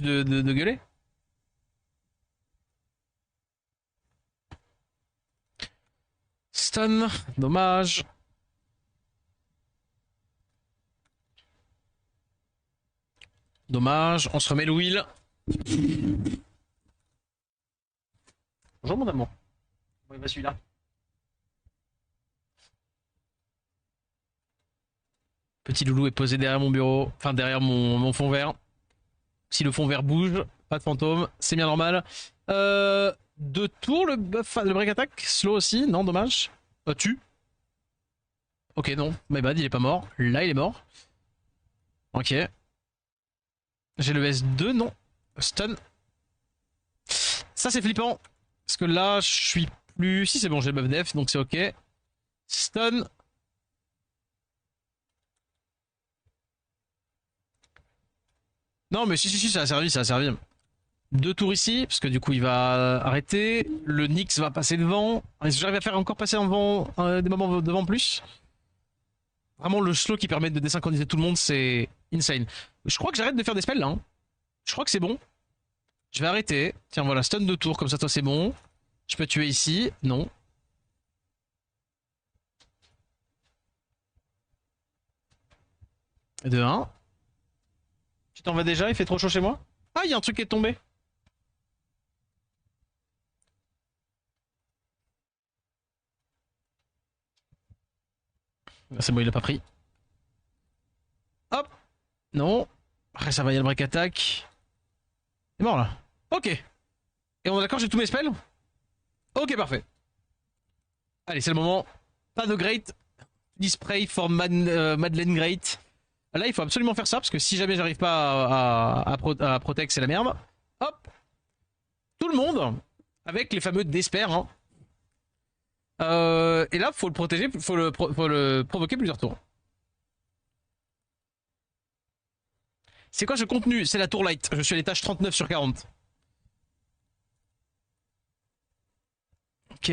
de gueuler. Stun, dommage. Dommage, on se remet le wheel. Bonjour mon amour. Bon, il va celui-là. Petit loulou est posé derrière mon bureau, enfin derrière mon fond vert. Si le fond vert bouge, pas de fantôme, c'est bien normal. Deux tours le buff, le break attack, slow aussi, non dommage. Tu. Ok non, my bad, il est pas mort. Là il est mort. Ok. J'ai le S2, non. Stun. Ça c'est flippant. Parce que là je suis plus... Si c'est bon, j'ai le buff def, donc c'est ok. Stun. Non mais si, ça a servi, ça a servi. Deux tours ici, parce que du coup il va arrêter. Le Nyx va passer devant. Est-ce que j'arrive à faire encore passer devant, des moments devant plus? Vraiment le slow qui permet de désynchroniser tout le monde, c'est insane. Je crois que j'arrête de faire des spells là. Hein. Je crois que c'est bon. Je vais arrêter. Tiens voilà, stun de tour, comme ça toi c'est bon. Je peux tuer ici. Non. De 1. Tu t'en vas déjà, il fait trop chaud chez moi? Ah, il y a un truc qui est tombé. C'est bon, il l'a pas pris. Hop. Non. Après ça va, il y a le break attack. Il est mort là. Ok. Et on est d'accord, j'ai tous mes spells? Ok, parfait. Allez, c'est le moment. Pas de great. Display for Madeleine Great. Là, il faut absolument faire ça, parce que si jamais j'arrive pas à protect, c'est la merde. Hop. Tout le monde. Avec les fameux Desper. Hein. Et là, faut le protéger, faut le provoquer plusieurs tours. C'est quoi ce contenu? C'est la tour light. Je suis à l'étage 39 sur 40. Ok.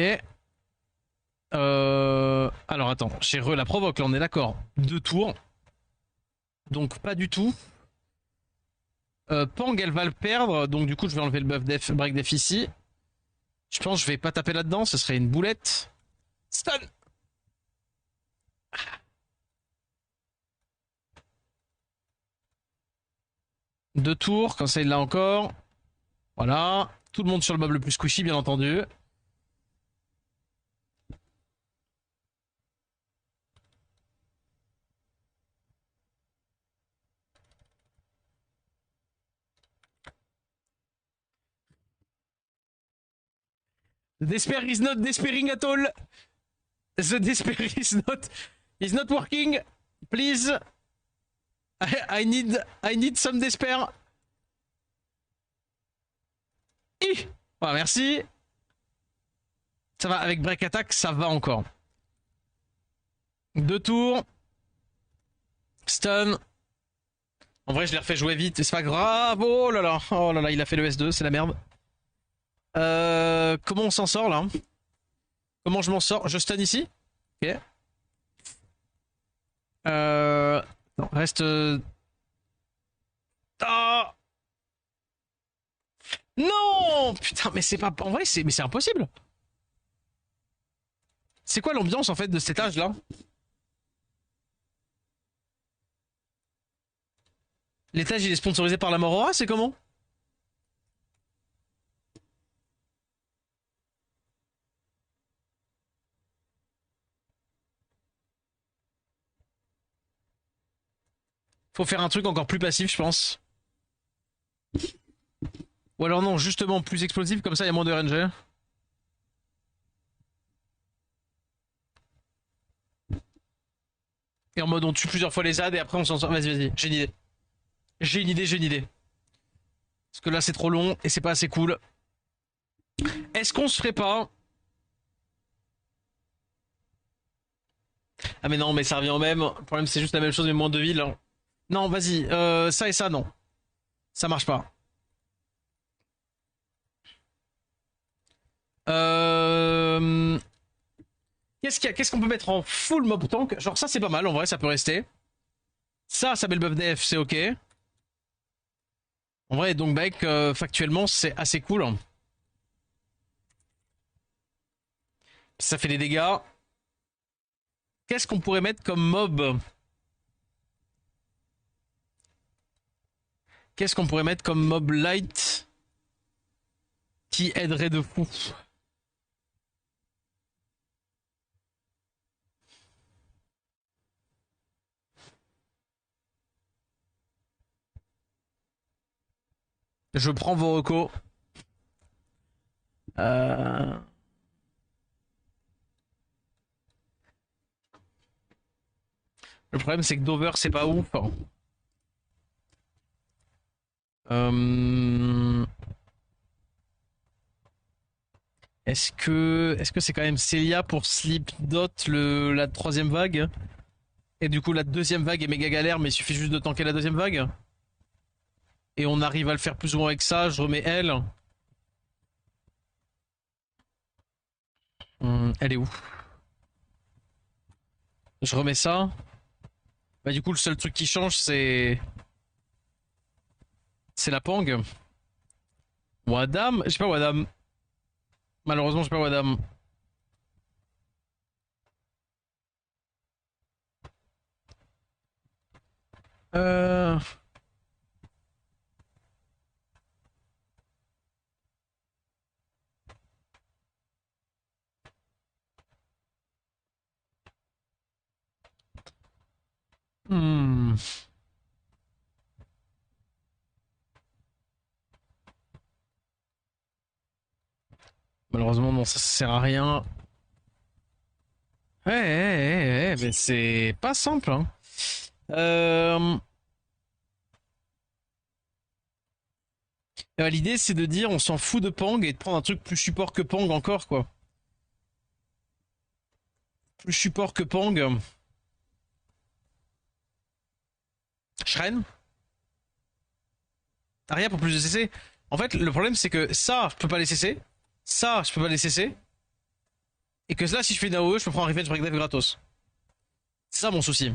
Alors attends, j'ai la provoque, là on est d'accord. Deux tours. Donc pas du tout. Pang, elle va le perdre, donc du coup je vais enlever le buff def, break def ici. Je pense que je vais pas taper là-dedans, ce serait une boulette. Stun. Deux tours, comme ça il l'a encore. Voilà. Tout le monde sur le mob le plus squishy, bien entendu. The despair is not despairing at all. The despair is not working. Please. I need some despair. Voilà, merci. Ça va, avec break attack, ça va encore. Deux tours. Stun. En vrai, je l'ai refait jouer vite, c'est pas grave. Oh là là, il a fait le S2, c'est la merde. Comment on s'en sort là? Comment je m'en sors? Je stun ici. Ok. Non, reste. Ah non! Putain, mais c'est pas. En vrai, mais c'est impossible. C'est quoi l'ambiance en fait de cet étage là? L'étage il est sponsorisé par la Morora, c'est comment? Faut faire un truc encore plus passif, je pense. Ou alors non, justement plus explosif, comme ça il y a moins de RNG. Et en mode on tue plusieurs fois les ZAD et après on s'en sort. Vas-y, j'ai une idée. J'ai une idée. Parce que là c'est trop long et c'est pas assez cool. Est-ce qu'on se ferait pas... Ah mais non, mais ça revient au même. Le problème c'est juste la même chose mais moins de villes. Hein. Non, vas-y, ça et ça, non. Ça marche pas. Euh... Qu'est-ce qu'on peut mettre en full mob tank? Genre ça c'est pas mal, en vrai ça peut rester. Ça met le buff def, c'est ok. En vrai, donc Baek, factuellement, c'est assez cool. Ça fait des dégâts. Qu'est-ce qu'on pourrait mettre comme mob? Qu'est-ce qu'on pourrait mettre comme mob light qui aiderait de fou? Je prends vos recos. Euh... Le problème, c'est que Dover, c'est pas ouf. Euh... Est-ce que c'est quand même Celia pour Slipdot la troisième vague? Et du coup, la deuxième vague est méga galère, mais il suffit juste de tanker la deuxième vague. Et on arrive à le faire plus ou moins avec ça. Je remets elle. Elle est où? Je remets ça. Bah du coup, le seul truc qui change, c'est la Pang. Wadam? J'ai pas Wadam. Malheureusement, j'ai pas Wadam. Euh... hmm. Malheureusement, non, ça sert à rien. Mais c'est pas simple, hein. Euh... L'idée, c'est de dire on s'en fout de Pang et de prendre un truc plus support que Pang encore, quoi. Plus support que Pang. Shren? Aria pour plus de CC. En fait, le problème, c'est que ça, je peux pas les CC. Ça, je peux pas les CC. Et que là, si je fais une AOE, je peux prendre un Revenge Breakdeath gratos. C'est ça mon souci.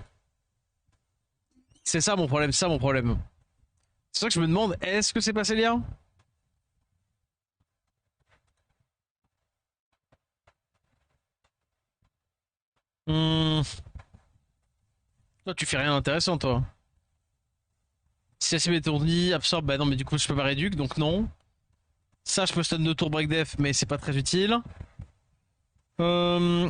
C'est ça mon problème, c'est ça mon problème. C'est ça que je me demande, est-ce que c'est pas Célia? Hmm. Toi, tu fais rien d'intéressant, toi. Si la cible est étourdie, absorbe, bah non, mais du coup, je peux pas réduire, donc non. Ça, je peux stun 2 tours break def, mais c'est pas très utile. Euh...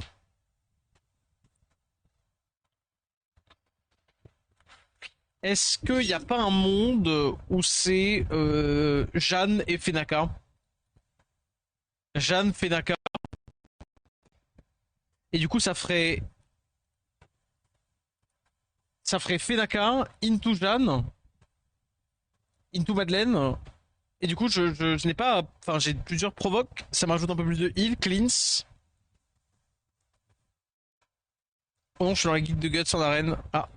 Est-ce qu'il n'y a pas un monde où c'est Jeanne et Fenaka? Jeanne, Fenaka. Et du coup, ça ferait Fenaka, into Jeanne, into Madeleine. Et du coup, je n'ai pas. Enfin, j'ai plusieurs provoques. Ça m'ajoute un peu plus de heal, cleanse. Oh non, je suis dans la guide de Guts en arène. Ah.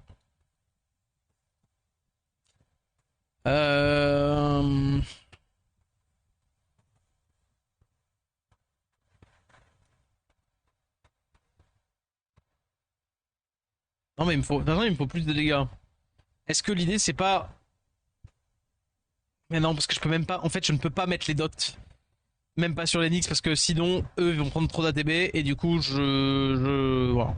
Euh... Non, mais il me faut. Non, il me faut plus de dégâts. Est-ce que l'idée, c'est pas. Mais non, parce que je peux même pas. En fait, je ne peux pas mettre les dots. Même pas sur les Nyx, parce que sinon, eux, ils vont prendre trop d'ATB. Et du coup, Voilà.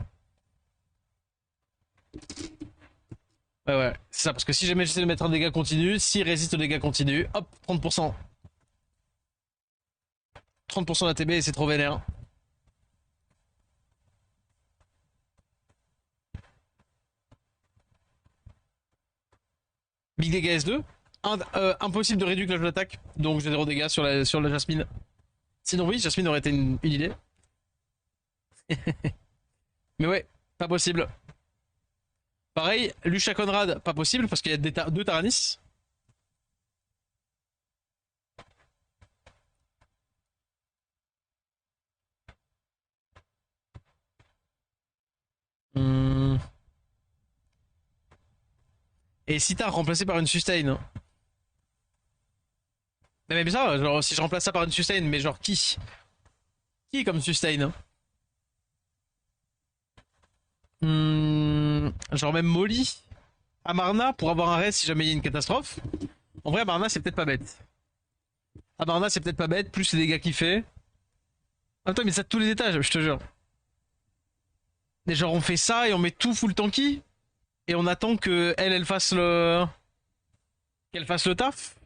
Ouais, ouais, c'est ça, parce que si jamais j'essaie de mettre un dégât continu, s'il résiste au dégât continu, hop, 30%. 30% d'ATB et c'est trop vénère. Big dégâts S2. Impossible de réduire la jeu d'attaque, donc j'ai 0 dégâts sur la Jasmine. Sinon, oui, Jasmine aurait été une idée. Mais ouais, pas possible. Pareil, Lucia Conrad, pas possible parce qu'il y a deux Taranis. Hmm. Et si t'as remplacé par une sustain. Mais même ça, genre si je remplace ça par une sustain, mais genre qui? Qui est comme sustain? Genre même Molly, Amarna pour avoir un reste si jamais il y a une catastrophe. En vrai, Amarna, c'est peut-être pas bête. Amarna, c'est peut-être pas bête, plus les dégâts qu'il fait. Attends, mais ça de tous les étages, je te jure. Et genre, on fait ça et on met tout full tanky. Et on attend que elle fasse le. Qu'elle fasse le taf.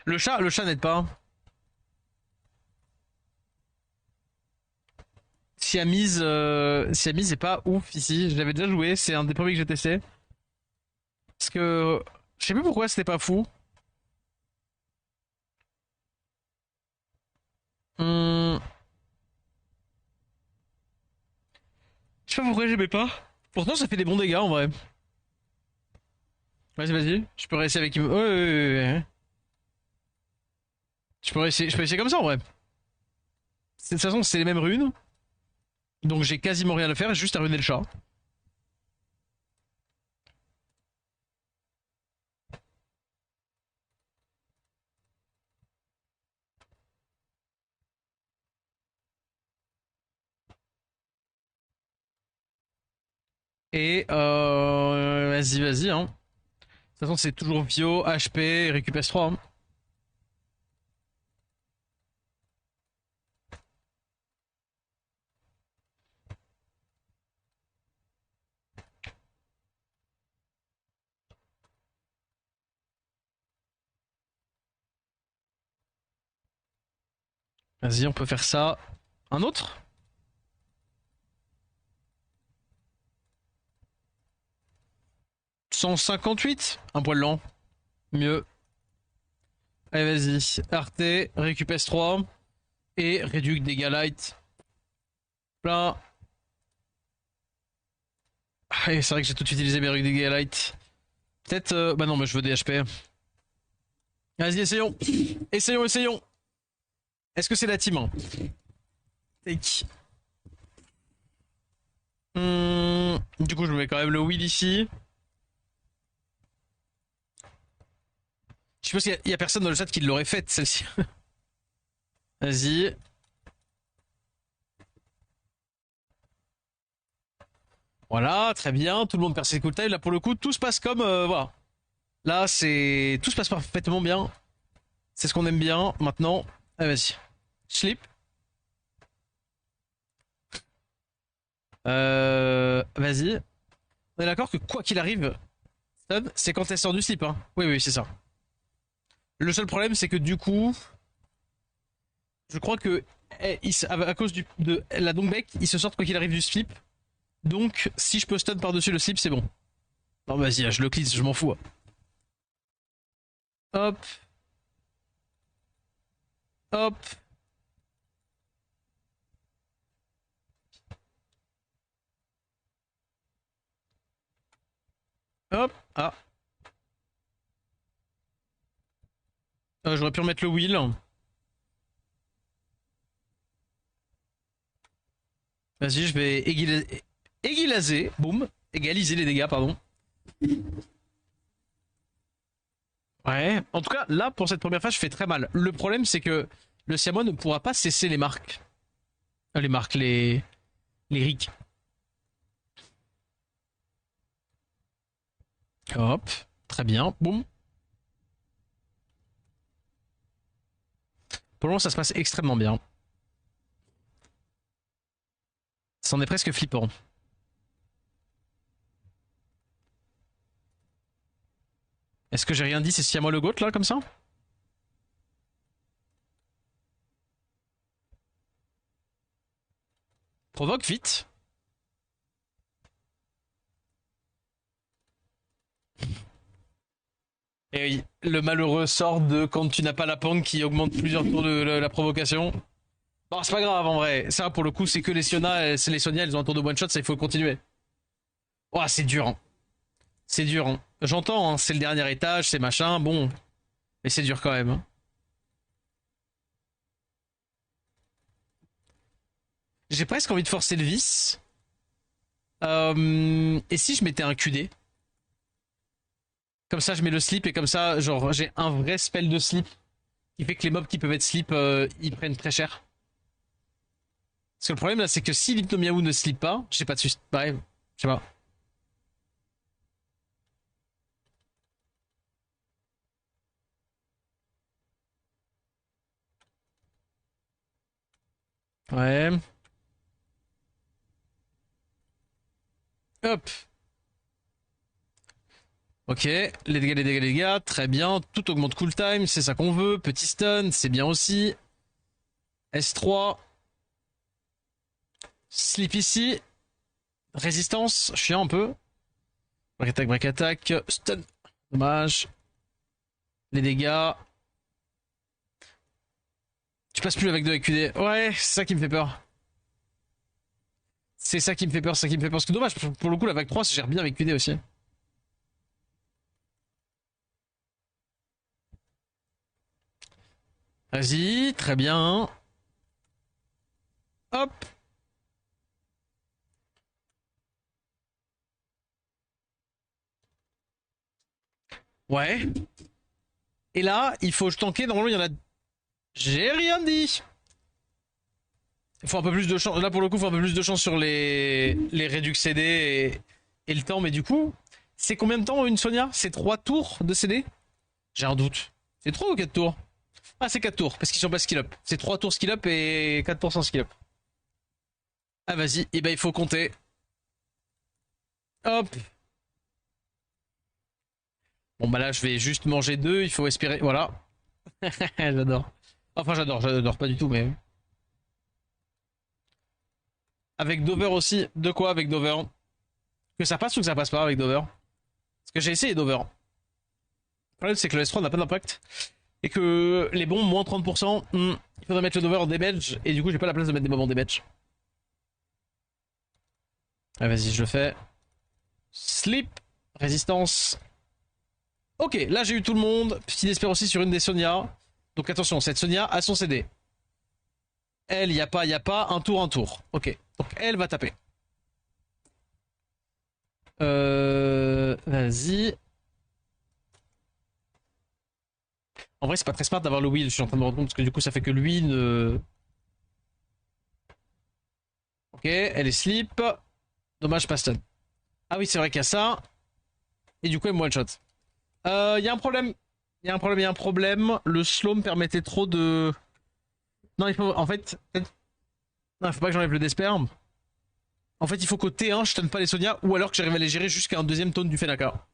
Le chat n'aide pas. Siamese est pas ouf ici. Je l'avais déjà joué, c'est un des premiers que j'ai testé. Parce que. Je sais plus pourquoi c'était pas fou. Hum, je sais pas pourquoi j'aimais pas. Pourtant, ça fait des bons dégâts en vrai. Vas-y, vas-y. Je peux réessayer avec. Ouais, ouais, ouais, ouais. Je peux essayer comme ça en vrai. De toute façon, c'est les mêmes runes. Donc j'ai quasiment rien à faire, juste à ruiner le chat. Et vas-y, vas-y. Hein. De toute façon, c'est toujours Vio, HP, récup S3. Hein. Vas-y, on peut faire ça. Un autre 158. Un poil lent. Mieux. Allez, vas-y. Arte, récup S3. Et réduc dégâts light. Plein. Ah, c'est vrai que j'ai tout utilisé mes réduc dégâts light. Peut-être. Bah non, mais je veux des HP. Vas-y, essayons. Essayons, essayons. Est-ce que c'est la team hein? Take. Du coup, je me mets quand même le wheel ici. Je pense qu'il y a personne dans le chat qui l'aurait faite, celle-ci. Vas-y. Voilà, très bien. Tout le monde perd ses cool time. Là, pour le coup, tout se passe comme. Voilà. Là, c'est. Tout se passe parfaitement bien. C'est ce qu'on aime bien. Maintenant, allez, vas-y. Sleep. Vas-y. On est d'accord que quoi qu'il arrive, stun, c'est quand elle sort du slip. Hein. Oui, oui, c'est ça. Le seul problème, c'est que du coup, je crois que à cause de la Dongbaek, ils se sortent quoi qu'il arrive du slip. Donc, si je peux stun par-dessus le slip, c'est bon. Non, vas-y, je le glisse, je m'en fous. Hein. Hop. Hop. Hop. Ah. J'aurais pu remettre le wheel. Vas-y, je vais égaliser. Boum. Égaliser les dégâts, pardon. Ouais. En tout cas, là, pour cette première phase, je fais très mal. Le problème, c'est que le Siamois ne pourra pas cesser les marques. Les marques, les rics. Hop. Très bien. Boum. Pour le moment, ça se passe extrêmement bien. C'en est presque flippant. Est-ce que j'ai rien dit, c'est Siamois le GOAT là, comme ça? Provoque vite. Et oui, le malheureux sort de quand tu n'as pas la pangue qui augmente plusieurs tours de la provocation. Bon, c'est pas grave en vrai. Ça, pour le coup, c'est que les Sonia, elles ont un tour de one shot, ça il faut continuer. Oh, c'est dur. Hein. C'est dur. Hein. J'entends, hein, c'est le dernier étage, c'est machin, bon. Mais c'est dur quand même. Hein. J'ai presque envie de forcer le vice. Et si je mettais un QD? Comme ça, je mets le slip et comme ça, genre, j'ai un vrai spell de slip qui fait que les mobs qui peuvent être slip, ils prennent très cher. Parce que le problème là, c'est que si l'Hypnomiaou ne slip pas, j'ai pas de sus. Ouais, je sais pas. Ouais. Hop. Ok, les dégâts, les dégâts, les dégâts, très bien. Tout augmente cool time, c'est ça qu'on veut. Petit stun, c'est bien aussi. S3. Slip ici. Résistance, chiant un peu. Break attack, stun. Dommage. Les dégâts. Tu passes plus avec 2 avec QD. Ouais, c'est ça qui me fait peur. C'est ça qui me fait peur, c'est ça qui me fait peur. Parce que dommage, pour le coup, la vague 3 se gère bien avec QD aussi. Vas-y, très bien. Hop. Ouais. Et là, il faut tanker. Normalement, il y en a. J'ai rien dit. Il faut un peu plus de chance. Là, pour le coup, il faut un peu plus de chance sur les réducs CD et le temps. Mais du coup, c'est combien de temps une Sonia? C'est 3 tours de CD? J'ai un doute. C'est 3 ou 4 tours? Ah, c'est 4 tours, parce qu'ils sont pas skill up. C'est 3 tours skill up et 4% skill up. Ah, vas-y. Et ben, il faut compter. Hop. Bon, bah là, je vais juste manger 2. Il faut espérer. Voilà. J'adore. Enfin, j'adore pas du tout, mais. Avec Dover aussi. De quoi avec Dover? Que ça passe ou que ça passe pas avec Dover? Parce que j'ai essayé Dover. Le problème, c'est que le S3 n'a pas d'impact. Et que les bombes, moins 30%, il faudrait mettre le Dover en damage. Et du coup, j'ai pas la place de mettre des bombes en damage. Ah, vas-y, je le fais. Slip. Résistance. Ok, là j'ai eu tout le monde. Petit espère aussi sur une des Sonia. Donc attention, cette Sonia a son CD. Elle, y a pas, un tour, un tour. Ok, donc elle va taper. Vas-y. En vrai, c'est pas très smart d'avoir le wheel, je suis en train de me rendre compte, parce que du coup, ça fait que lui ne. Ok, elle est slip. Dommage, pas stun. Ah oui, c'est vrai qu'il y a ça. Et du coup, elle me one-shot. Y a un problème. Y a un problème, y a un problème. Le slow me permettait trop de. Non, il faut. En fait. Non, il faut pas que j'enlève le desper. En fait, il faut qu'au T1, je stun pas les Sonia, ou alors que j'arrive à les gérer jusqu'à un deuxième tone du Fenaka.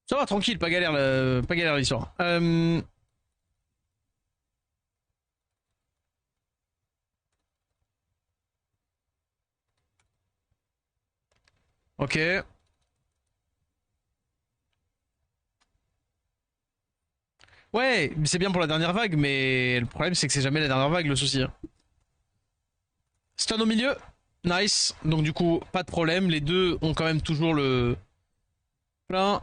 Ça va, tranquille, pas galère l'histoire. Ok. Ouais, c'est bien pour la dernière vague, mais le problème c'est que c'est jamais la dernière vague le souci. Hein. Stun au milieu, nice. Donc du coup, pas de problème. Les deux ont quand même toujours le plein.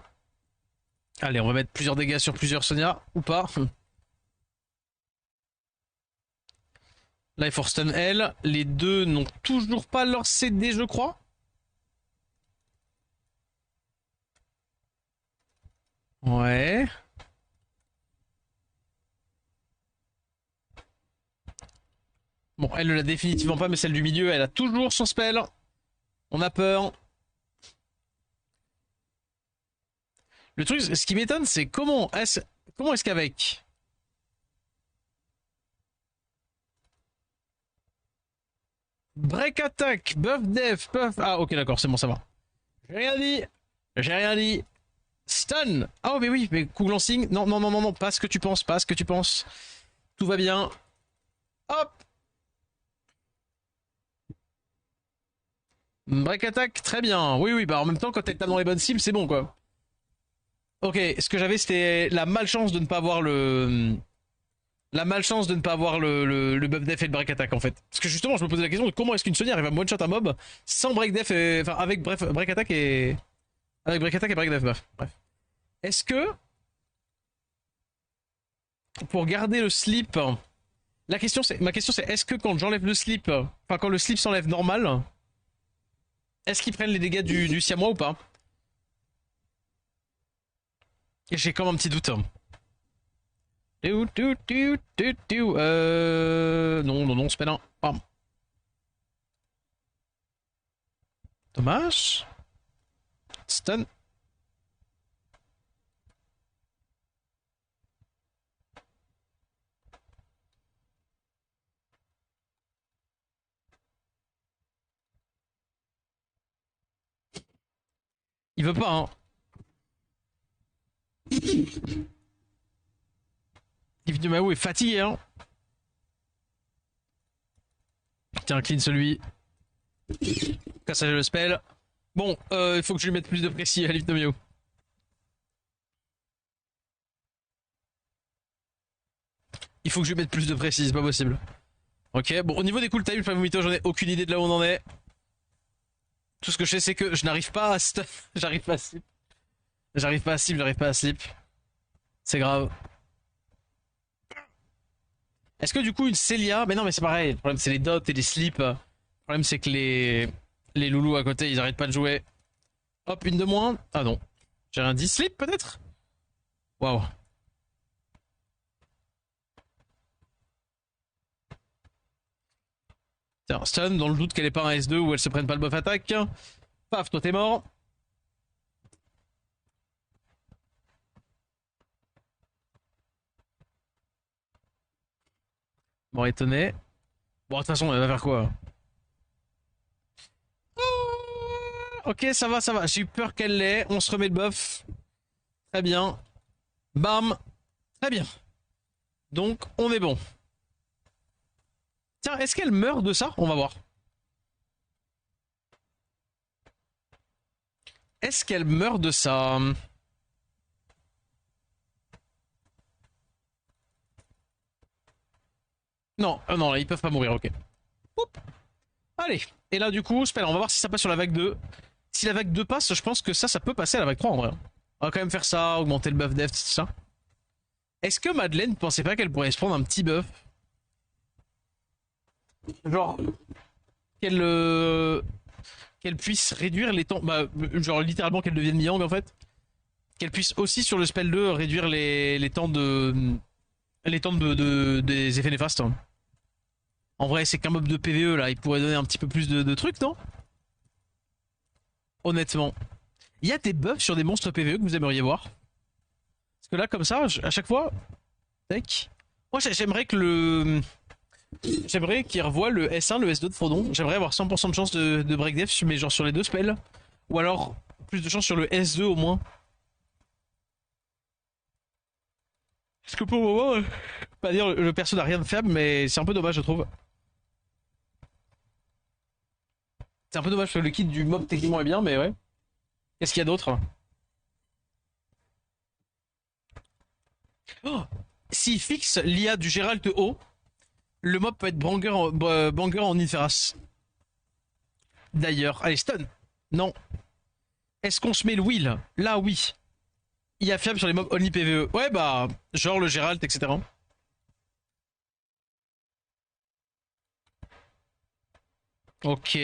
Allez, on va mettre plusieurs dégâts sur plusieurs Sonia, ou pas. Là, il faut stun elle. Les deux n'ont toujours pas leur CD, je crois. Ouais. Bon, elle ne l'a définitivement pas, mais celle du milieu, elle a toujours son spell. On a peur. Le truc, ce qui m'étonne, c'est comment est-ce qu'avec break attack, buff def, buff. Ah, ok, d'accord, c'est bon, ça va. J'ai rien dit. J'ai rien dit. Stun. Ah, oh, mais oui, mais coup glancing. Non, non, non, non, non, pas ce que tu penses, pas ce que tu penses. Tout va bien. Hop. Break attack, très bien. Oui, oui, bah en même temps, quand t'es dans les bonnes cibles, c'est bon, quoi. Ok, ce que j'avais, c'était la malchance de ne pas avoir le. La malchance de ne pas avoir le buff def et le break attack en fait. Parce que justement, je me posais la question de comment est-ce qu'une Sonya arrive à one-shot un mob sans break def et. Enfin, avec bref, break attack et. Avec break attack et break def, bref. Est-ce que. Pour garder le slip. Ma question c'est est-ce que quand j'enlève le slip. Enfin, quand le slip s'enlève normal. Est-ce qu'ils prennent les dégâts du siamois ou pas? Et j'ai comme un petit doute. Non, non, non, c'est pas là. Pam. Dommage. Stun. Il veut pas, hein. Yves de Mahou est fatigué, hein. Tiens, clean celui. Cassage le spell. Bon, il faut que je lui mette plus de précis à Yves de Mahou. Il faut que je lui mette plus de précis, c'est pas possible. Ok, bon, au niveau des cool time, Famomito, j'en ai aucune idée de là où on en est. Tout ce que je sais, c'est que je n'arrive pas à stun. J'arrive pas à slip. J'arrive pas à slip, j'arrive pas à slip. C'est grave. Est-ce que du coup une Célia... Mais non mais c'est pareil, le problème c'est les dots et les slips. Le problème c'est que les loulous à côté ils arrêtent pas de jouer. Hop, une de moins. Ah non. J'ai un 10 slip peut-être. Waouh. Tiens, stun dans le doute qu'elle est pas un S2 ou elle se prenne pas le buff attaque. Paf, toi t'es mort. Bon, étonné. Bon, de toute façon, elle va faire quoi? Ok, ça va, ça va. J'ai eu peur qu'elle l'ait. On se remet le buff. Très bien. Bam. Très bien. Donc, on est bon. Tiens, est-ce qu'elle meurt de ça? On va voir. Est-ce qu'elle meurt de ça? Non, non, ils peuvent pas mourir, ok. Oup. Allez. Et là, du coup, spell, on va voir si ça passe sur la vague 2. Si la vague 2 passe, je pense que ça peut passer à la vague 3 en vrai. On va quand même faire ça, augmenter le buff def, tout ça. Est-ce que Madeleine pensait pas qu'elle pourrait se prendre un petit buff? Genre, qu'elle qu'elle puisse réduire les temps. Bah, genre littéralement qu'elle devienne Yang en fait. Qu'elle puisse aussi sur le spell 2 réduire les temps de. Les temps des effets néfastes. En vrai, c'est qu'un mob de PVE là, il pourrait donner un petit peu plus de trucs, non? Honnêtement. Il y a des buffs sur des monstres PVE que vous aimeriez voir? Parce que là, comme ça, à chaque fois. Tac. Moi, j'aimerais que le. J'aimerais qu'il revoie le S1, le S2 de Frodon. J'aimerais avoir 100% de chance de break def, mais genre sur les deux spells. Ou alors plus de chance sur le S2 au moins. Parce que pour le moment, pas dire le perso n'a rien de faible, mais c'est un peu dommage, je trouve. C'est un peu dommage parce que le kit du mob techniquement est bien, mais ouais. Qu'est-ce qu'il y a d'autre? Oh, s'il fixe l'IA du Gérald haut, le mob peut être banger en Inferas. D'ailleurs, allez, stun. Non. Est-ce qu'on se met le wheel? Là, oui. IA fiable sur les mobs only PVE. Ouais, bah, genre le Gérald, etc. Ok.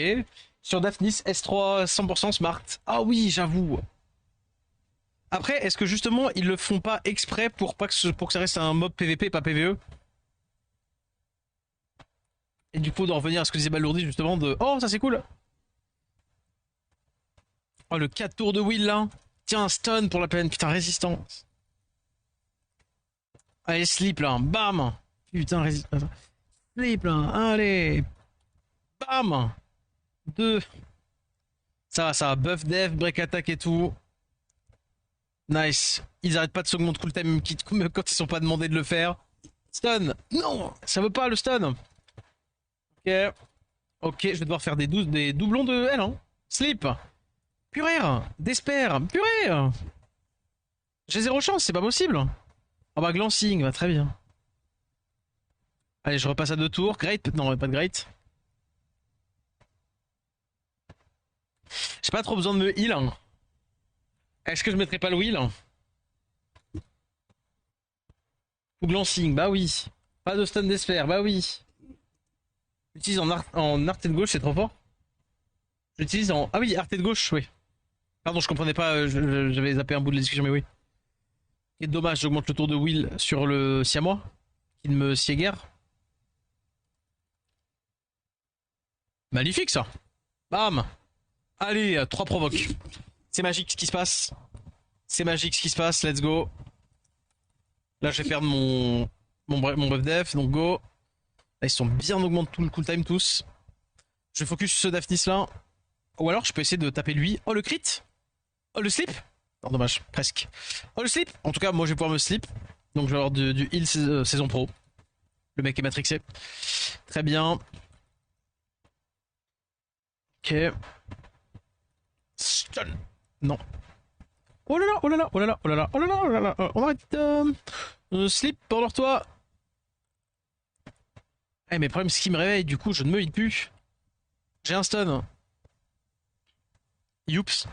Sur Daphnis, S3, 100% smart. Ah oui, j'avoue. Après, est-ce que justement, ils le font pas exprès pour pour que ça reste un mob PVP, pas PVE? Et du coup, d'en revenir à ce que disait Balourdi, justement, de oh, ça c'est cool. Oh, le 4 tours de wheel là. Tiens, un stun pour la peine. Putain, résistance. Allez, slip là. Bam. Putain, résistance. Slip là. Allez. Bam. 2. Ça va. Buff def, break attack et tout. Nice. Ils arrêtent pas de s'augmenter cool time même quand ils sont pas demandés de le faire. Stun. Non, ça veut pas le stun. Ok. Ok, je vais devoir faire des doublons de L. Hein. Slip. Purée. Despair. Purée. J'ai zéro chance, c'est pas possible. Ah bah glancing, bah très bien. Allez, je repasse à 2 tours. Great. Non, pas de great. J'ai pas trop besoin de me heal. Hein. Est-ce que je mettrais pas le wheel? Ou glancing, bah oui. Pas de stun d'espère, bah oui. J'utilise en arté de gauche, c'est trop fort. J'utilise en... Ah oui, arté de gauche, oui. Pardon, je comprenais pas, j'avais zappé un bout de la discussion, mais oui. Et dommage, j'augmente le tour de wheel sur le siamois, qui ne me sied guère. Magnifique ça. Bam. Allez, 3 provoques. C'est magique ce qui se passe. C'est magique ce qui se passe, let's go. Là, je vais perdre mon buff def, donc go. Là, ils sont bien augmentés tout le cooltime tous. Je focus sur ce Daphnis là. Ou alors, je peux essayer de taper lui. Oh, le crit. Oh, le slip. Non, dommage, presque. Oh, le slip. En tout cas, moi, je vais pouvoir me slip. Donc, je vais avoir du heal saison pro. Le mec est matrixé. Très bien. Ok. Stun. Non. Oh là là, oh là là, oh là là, oh là là, oh là là, oh là là. On arrête. Slip, pendant toi. Eh, mais le problème, c'est qu'il me réveille. Du coup, je ne me heal plus. J'ai un stun. Youps.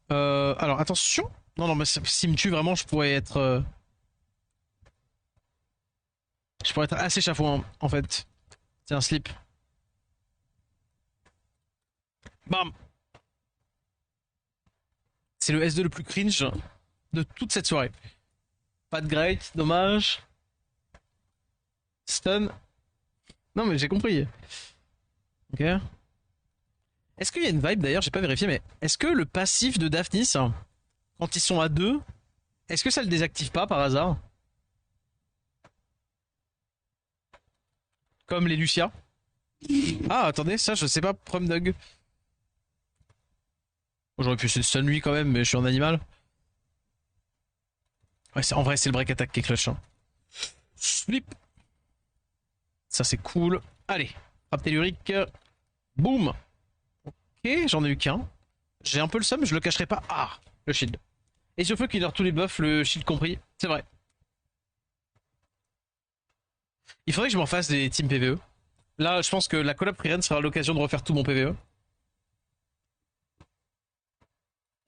Alors, attention. Non, non, mais s'il me tue vraiment, je pourrais être. Je pourrais être assez chafouin, en fait. Tiens, slip. Bam. C'est le S2 le plus cringe de toute cette soirée. Pas de great, dommage. Stun. Non, mais j'ai compris. Ok. Est-ce qu'il y a une vibe d'ailleurs, j'ai pas vérifié, mais est-ce que le passif de Daphnis, quand ils sont à deux, est-ce que ça le désactive pas par hasard? Comme les Lucia. Ah, attendez, ça je sais pas, Prumdug. J'aurais pu essayer de stun lui quand même, mais je suis un animal. Ouais, en vrai, c'est le break attack qui est clutch. Hein. Slip. Ça c'est cool. Allez, frappe tellurique. Boum. Ok, j'en ai eu qu'un. J'ai un peu le seum, je le cacherai pas. Ah, le shield. Et sur feu qu'il a tous les buffs, le shield compris. C'est vrai. Il faudrait que je m'en fasse des teams PvE. Là, je pense que la collab Freeren sera l'occasion de refaire tout mon PvE.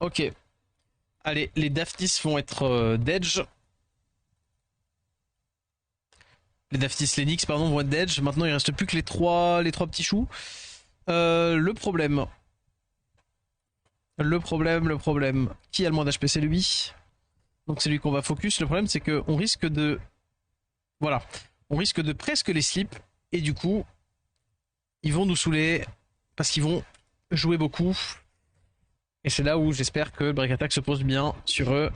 Ok. Allez, les Daphnis vont être d'Edge. Les Daphnis, les Nyx, pardon, vont être d'Edge. Maintenant, il reste plus que les trois petits choux. Le problème. Le problème. Qui a le moins d'HP? C'est lui. Donc c'est lui qu'on va focus. Le problème, c'est qu'on risque de... Voilà. On risque de presque les slip. Et du coup, ils vont nous saouler. Parce qu'ils vont jouer beaucoup. Et c'est là où j'espère que le break attack se pose bien sur eux.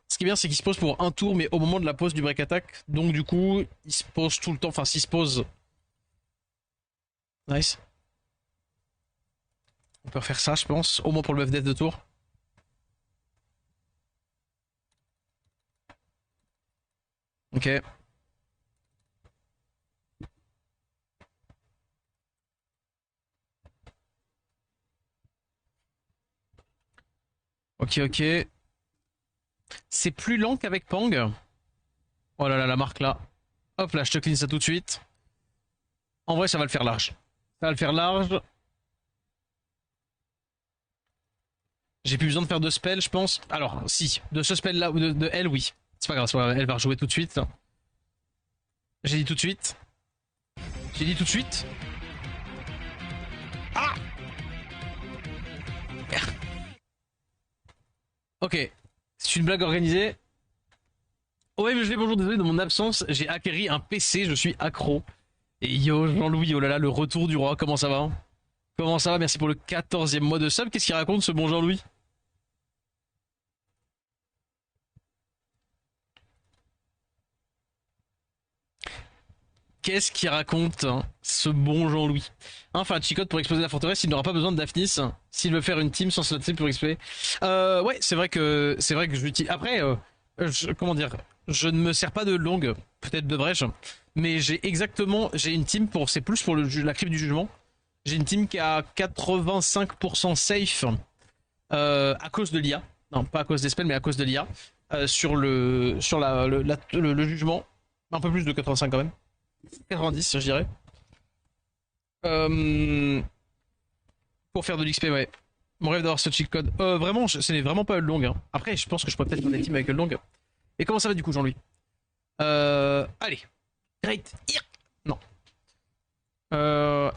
Ce qui est bien, c'est qu'il se pose pour un tour, mais au moment de la pause du break attack. Donc du coup, il se pose tout le temps. Enfin, s'il se pose... Nice. On peut refaire ça, je pense. Au moins pour le buff death de tour. Ok. Ok, ok. C'est plus lent qu'avec Pang. Oh là là, la marque là. Hop là, je te clean ça tout de suite. En vrai, ça va le faire large. Ça va le faire large. J'ai plus besoin de faire de spell, je pense. Alors, si, de ce spell là, ou de elle, oui. C'est pas grave, elle va rejouer tout de suite. J'ai dit tout de suite. J'ai dit tout de suite. Ah! Ok. C'est une blague organisée. Ouais, mais je vais bonjour, désolé de mon absence. J'ai acquéri un PC, je suis accro. Et yo, Jean-Louis, oh là là, le retour du roi, comment ça va? Comment ça va? Merci pour le 14e mois de sub. Qu'est-ce qu'il raconte ce bon Jean-Louis? Qu'est-ce qu'il raconte, hein, ce bon Jean-Louis? Enfin, Chicote pour exploser la forteresse, il n'aura pas besoin de Daphnis. S'il veut faire une team sans slot pour exploser. Ouais, c'est vrai que je l'utilise. Après, comment dire, je ne me sers pas de longue, peut-être de brèche, mais j'ai une team pour, c'est plus pour la crypte du jugement. J'ai une team qui a 85% safe à cause de l'IA. Non, pas à cause des spells, mais à cause de l'IA. Sur le jugement. Un peu plus de 85 quand même. 90, je dirais. Pour faire de l'XP, ouais. Mon rêve d'avoir ce cheat code. Vraiment, ce n'est vraiment pas long. Hein. Après, je pense que je pourrais peut-être faire des teams avec long. Et comment ça va du coup, Jean-Louis? Allez. Great. Non.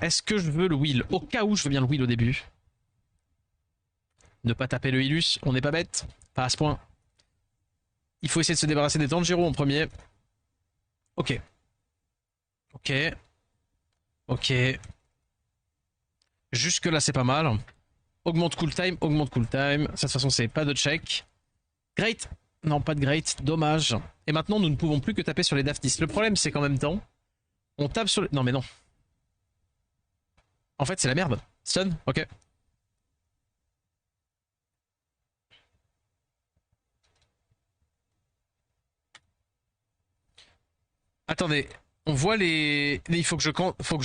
Est-ce que je veux le wheel? Au cas où je veux bien le wheel au début. Ne pas taper le Ilus, on n'est pas bête. Pas à ce point. Il faut essayer de se débarrasser des Tanjiro en premier. Ok. Ok. Ok. Jusque là c'est pas mal. Augmente cool time, augmente cool time. Ça, de toute façon c'est pas de check. Great. Non, pas de great, dommage. Et maintenant nous ne pouvons plus que taper sur les Daftis. Le problème c'est qu'en même temps, on tape sur les... Non mais non. En fait c'est la merde. Stun, ok. Attendez, on voit les... Il faut que je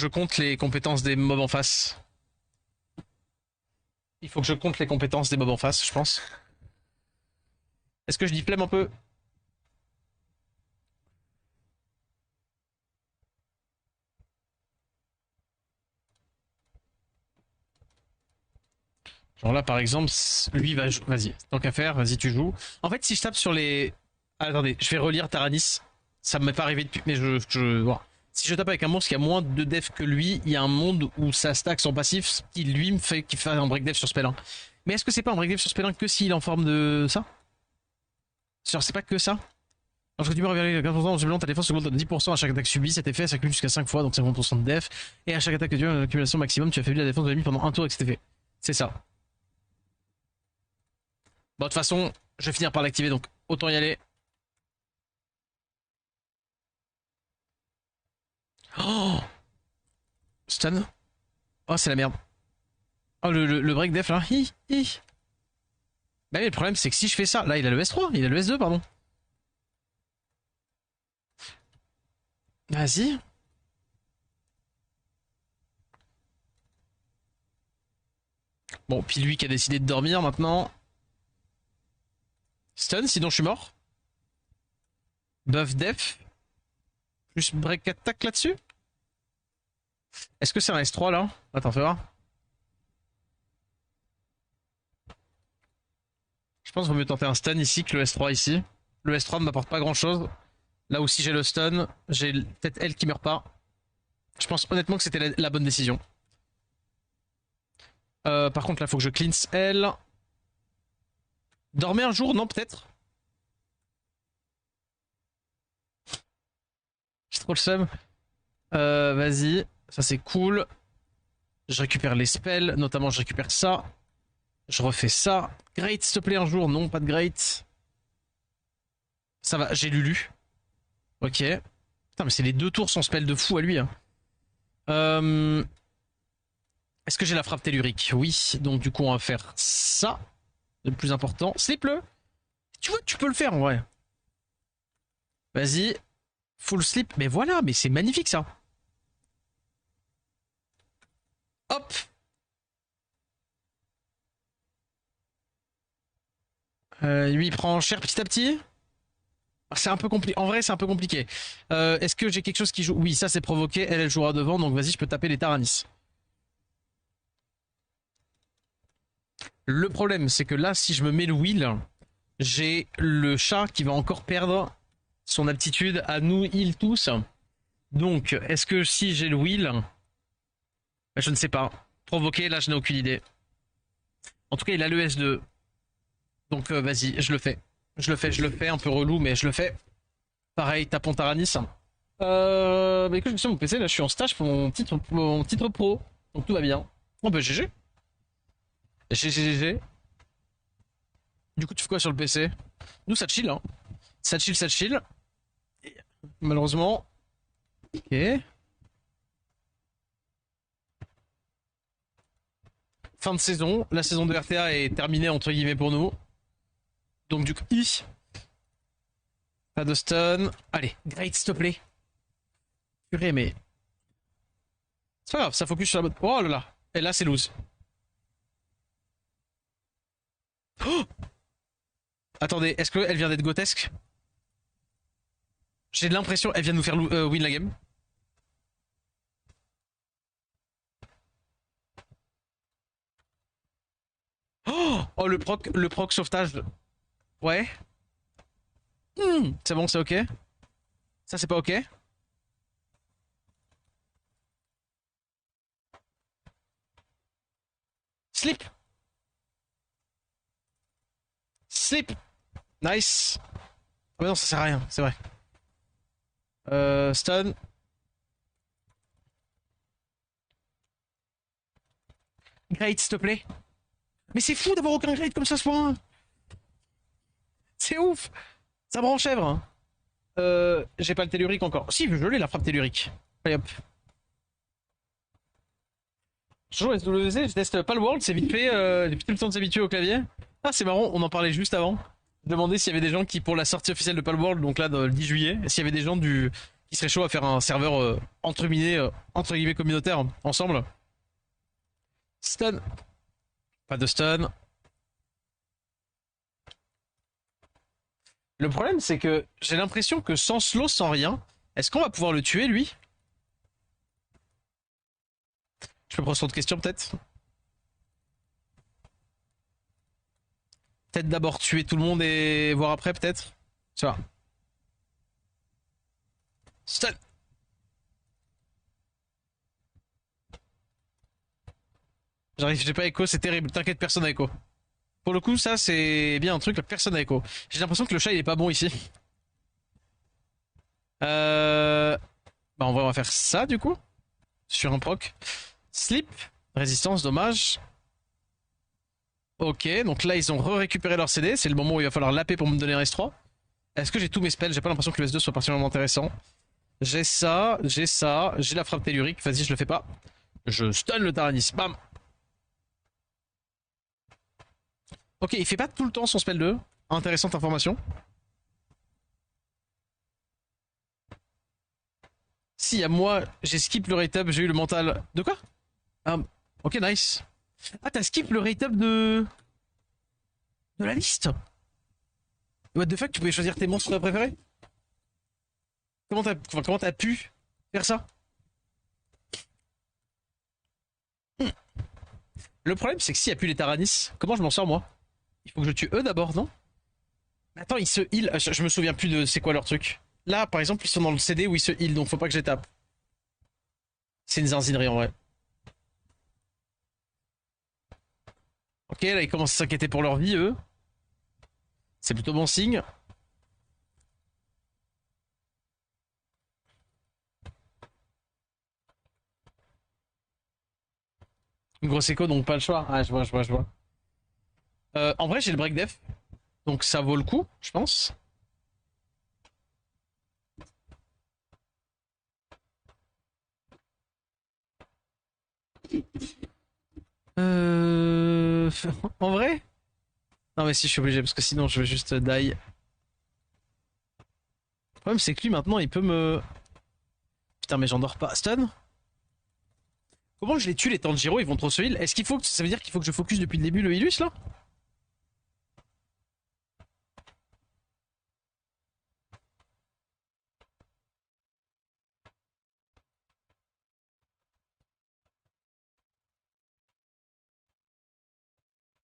compte les compétences des mobs en face. Il faut que je compte les compétences des mobs en face, je pense. Est-ce que je dis flemme un peu? Genre là par exemple, lui va... Vas-y, tant qu'à faire, vas-y tu joues. En fait si je tape sur les... Ah, attendez, je vais relire Taranis. Ça m'est pas arrivé depuis... Mais voilà. Si je tape avec un monstre qui a moins de def que lui, il y a un monde où ça stack son passif qui lui me fait qu'il fait un break def sur spell 1. Mais est-ce que c'est pas un break def sur spell 1 que s'il est en forme de ça? Genre c'est pas que ça? Lorsque tu peux révéler 15% de ta défense augmente de 10% à chaque attaque subie, cet effet s'accumule jusqu'à 5 fois, donc 50% de def. Et à chaque attaque que tu as une accumulation maximum, tu affaiblis la défense de l'ennemi pendant un tour avec cet effet. C'est ça. Bon, de toute façon, je vais finir par l'activer, donc autant y aller. Oh, stun. Oh, c'est la merde. Oh, le break def là. Hi, hi. Bah oui, le problème c'est que si je fais ça, là il a le S3, il a le S2, pardon. Vas-y. Bon, puis lui qui a décidé de dormir maintenant. Stun, sinon je suis mort. Buff def. Plus break attack là-dessus. Est-ce que c'est un S3 là? Attends, fais voir. Je pense qu'il vaut mieux tenter un stun ici que le S3 ici. Le S3 ne m'apporte pas grand chose. Là où si j'ai le stun, j'ai peut-être elle qui meurt pas. Je pense honnêtement que c'était la bonne décision. Par contre là faut que je cleanse elle. Dormez un jour, non peut-être. J'ai trop le seum. Vas-y, ça c'est cool. Je récupère les spells, notamment je récupère ça. Je refais ça. Great, s'il te plaît, un jour. Non, pas de great. Ça va, j'ai Lulu. Ok. Putain, mais c'est les 2 tours son spell de fou à lui. Hein. Est-ce que j'ai la frappe tellurique? Oui. Donc du coup, on va faire ça. Le plus important. Slip-le. Tu vois, tu peux le faire en vrai. Vas-y. Full slip. Mais voilà, mais c'est magnifique ça. Hop. Lui, il prend cher petit à petit. C'est un peu compliqué. En vrai, c'est un peu compliqué. Est-ce que j'ai quelque chose qui joue? Oui, ça c'est provoqué. Elle jouera devant. Donc vas-y, je peux taper les Taranis. Le problème, c'est que là, si je me mets le wheel, j'ai le chat qui va encore perdre son aptitude à nous heal tous. Donc, est-ce que si j'ai le wheel, je ne sais pas. Provoquer, là, je n'ai aucune idée. En tout cas, il a le S2. Donc, vas-y, je le fais. Je le fais, un peu relou, mais je le fais. Pareil, tapons Taranis. Bah écoute, je me suis sur mon PC, là, je suis en stage pour mon titre pro. Donc, tout va bien. Oh, bah, GG. GG. Du coup, tu fais quoi sur le PC? Nous, ça chill, hein. Ça chill, ça chill. Malheureusement. Ok. Fin de saison. La saison de RTA est terminée, entre guillemets, pour nous. Donc, du coup, pas de stun. Allez, great, s'il te plaît. Purée, mais. C'est pas grave, ça focus sur la bonne. Oh là là. Et là, c'est lose. Oh, attendez, est-ce qu'elle vient d'être grotesque? J'ai l'impression qu'elle vient de nous faire win la game. Oh, le proc sauvetage. Ouais. C'est bon, c'est ok. Ça, c'est pas ok. Slip. Slip. Nice. Ah, mais non, ça sert à rien, c'est vrai. Stun. Great, s'il te plaît. Mais c'est fou d'avoir aucun great comme ça ce point. C'est ouf. Ça me rend chèvre. Hein. J'ai pas le tellurique encore. Si, je l'ai la frappe tellurique. Allez hop. Toujours SWC, je teste pas le World, c'est vite fait. J'ai plus le temps de s'habituer au clavier. Ah, c'est marrant, on en parlait juste avant. Je demandais s'il y avait des gens qui, pour la sortie officielle de Palworld, donc là, le 10 juillet, s'il y avait des gens qui seraient chauds à faire un serveur entre guillemets communautaire ensemble. Stun. Pas de stun. Le problème, c'est que j'ai l'impression que sans slow, sans rien, est-ce qu'on va pouvoir le tuer, lui? Je peux poser d'autres questions, peut-être? Peut-être d'abord tuer tout le monde et voir après, peut-être? Tu vois. Stun. J'arrive, j'ai pas écho, c'est terrible. T'inquiète, personne n'a écho. Pour le coup, ça, c'est bien un truc, personne n'a écho. J'ai l'impression que le chat, il est pas bon ici. Bah, en vrai, on va faire ça, du coup. Sur un proc. Slip. Résistance, dommage. Ok, donc là, ils ont récupéré leur CD. C'est le moment où il va falloir lapper pour me donner un S3. Est-ce que j'ai tous mes spells? J'ai pas l'impression que le S2 soit particulièrement intéressant. J'ai ça, j'ai la frappe tellurique. Vas-y, je le fais pas. Je stun le Taranis. Bam. Ok, il fait pas tout le temps son spell 2. Intéressante information. Si, à moi, j'ai skip le rate up, j'ai eu le mental. De quoi? Ah, ok, nice. Ah, t'as skip le rate up de la liste? What the fuck, tu pouvais choisir tes monstres préférés? Comment t'as pu faire ça? Le problème, c'est que s'il n'y a plus les Taranis, comment je m'en sors moi? Il faut que je tue eux d'abord, non? Mais attends, ils se heal. Je me souviens plus de c'est quoi leur truc. Là, par exemple, ils sont dans le CD où ils se heal, donc faut pas que je les tape. C'est une zinzinerie en vrai. Ok, là, ils commencent à s'inquiéter pour leur vie, eux. C'est plutôt bon signe. Une grosse écho, donc pas le choix. Ah, je vois. En vrai, j'ai le break def. Donc ça vaut le coup, je pense. En vrai? Non mais si, je suis obligé, parce que sinon je vais juste die. Le problème, c'est que lui, maintenant, il peut me... Putain, mais j'en dors pas. Stun? Comment je les tue, les Tanjiro? Ils vont trop se heal. Est-ce qu'il faut que... Ça veut dire qu'il faut que je focus depuis le début le Ilus, là?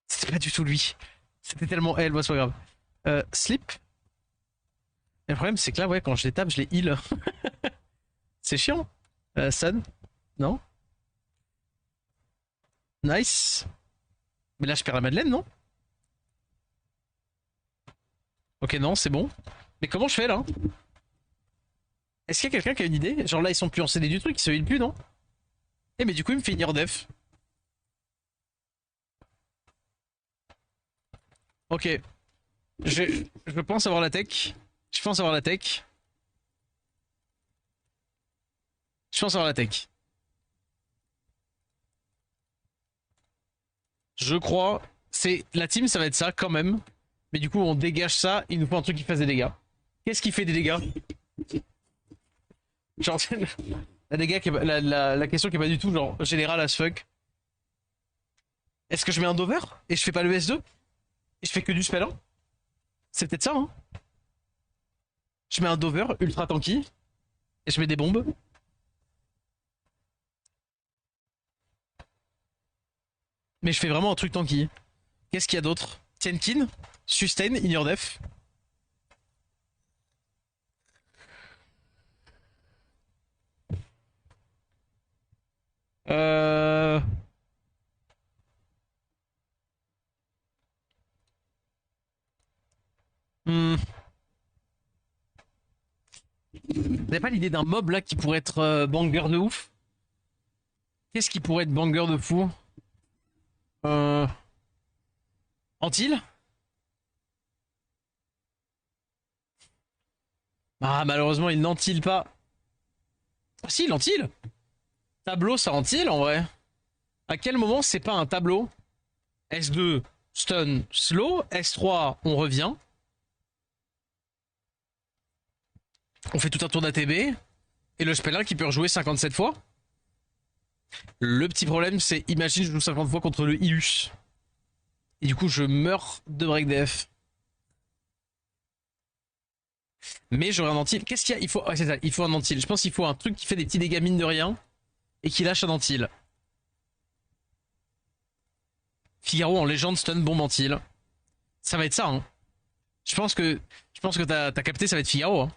C'était pas du tout lui. C'était tellement elle, moi, c'est pas grave. Slip? Et le problème, c'est que là, ouais, quand je les tape, je les heal. C'est chiant. Sun? Non? Nice. Mais là, je perds la Madeleine, non? Ok, non, c'est bon. Mais comment je fais, là? Est-ce qu'il y a quelqu'un qui a une idée? Genre là, ils sont plus en CD du truc, ils se heal plus, non? Eh, mais du coup, il me fait une def. Ok. Je pense avoir la tech. Je pense avoir la tech. Je pense avoir la tech. Je crois. C'est la team, ça va être ça quand même. Mais du coup, on dégage ça. Il nous faut un truc qui fasse des dégâts. Qu'est-ce qui fait des dégâts? Genre, la question qui est pas du tout genre générale as fuck. Est-ce que je mets un dover et je fais pas le S2 et je fais que du spell 1? C'est peut-être ça, hein? Je mets un dover ultra tanky et je mets des bombes. Mais je fais vraiment un truc tanky. Qu'est-ce qu'il y a d'autre? Tienkin, sustain, in your def. Euh... Hmm. Vous avez pas l'idée d'un mob là qui pourrait être banger de ouf? Qu'est-ce qui pourrait être banger de fou? Euh... Antil? Ah, malheureusement, il n'antille pas. Ah si, il antille. Tableau, ça antille en vrai. À quel moment c'est pas un tableau? S2, stun, slow. S3, on revient. On fait tout un tour d'ATB. Et le spellin qui peut rejouer 57 fois. Le petit problème, c'est, imagine, je joue 50 fois contre le Ilus. Et du coup, je meurs de break DF. Mais j'aurai un antil. Qu'est-ce qu'il y a? Il faut, ouais, c'est ça, il faut un antil. Je pense qu'il faut un truc qui fait des petits dégâts mine de rien et qui lâche un antil. Figaro en légende stun bombe antil. Ça va être ça, hein. Je pense que t'as capté, ça va être Figaro, hein.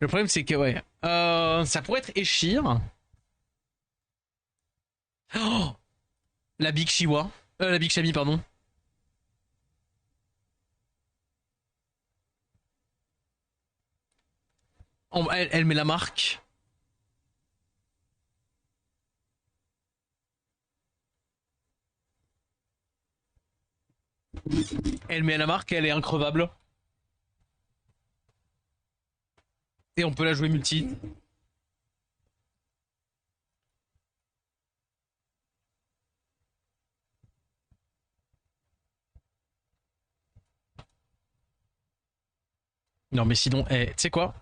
Le problème, c'est que, ouais. Ça pourrait être Eshir. Oh, la Big Shiwa. La Big Shami, pardon. Elle met la marque. Elle met la marque, elle est increvable. Et on peut la jouer multi. Non, mais sinon, tu sais quoi?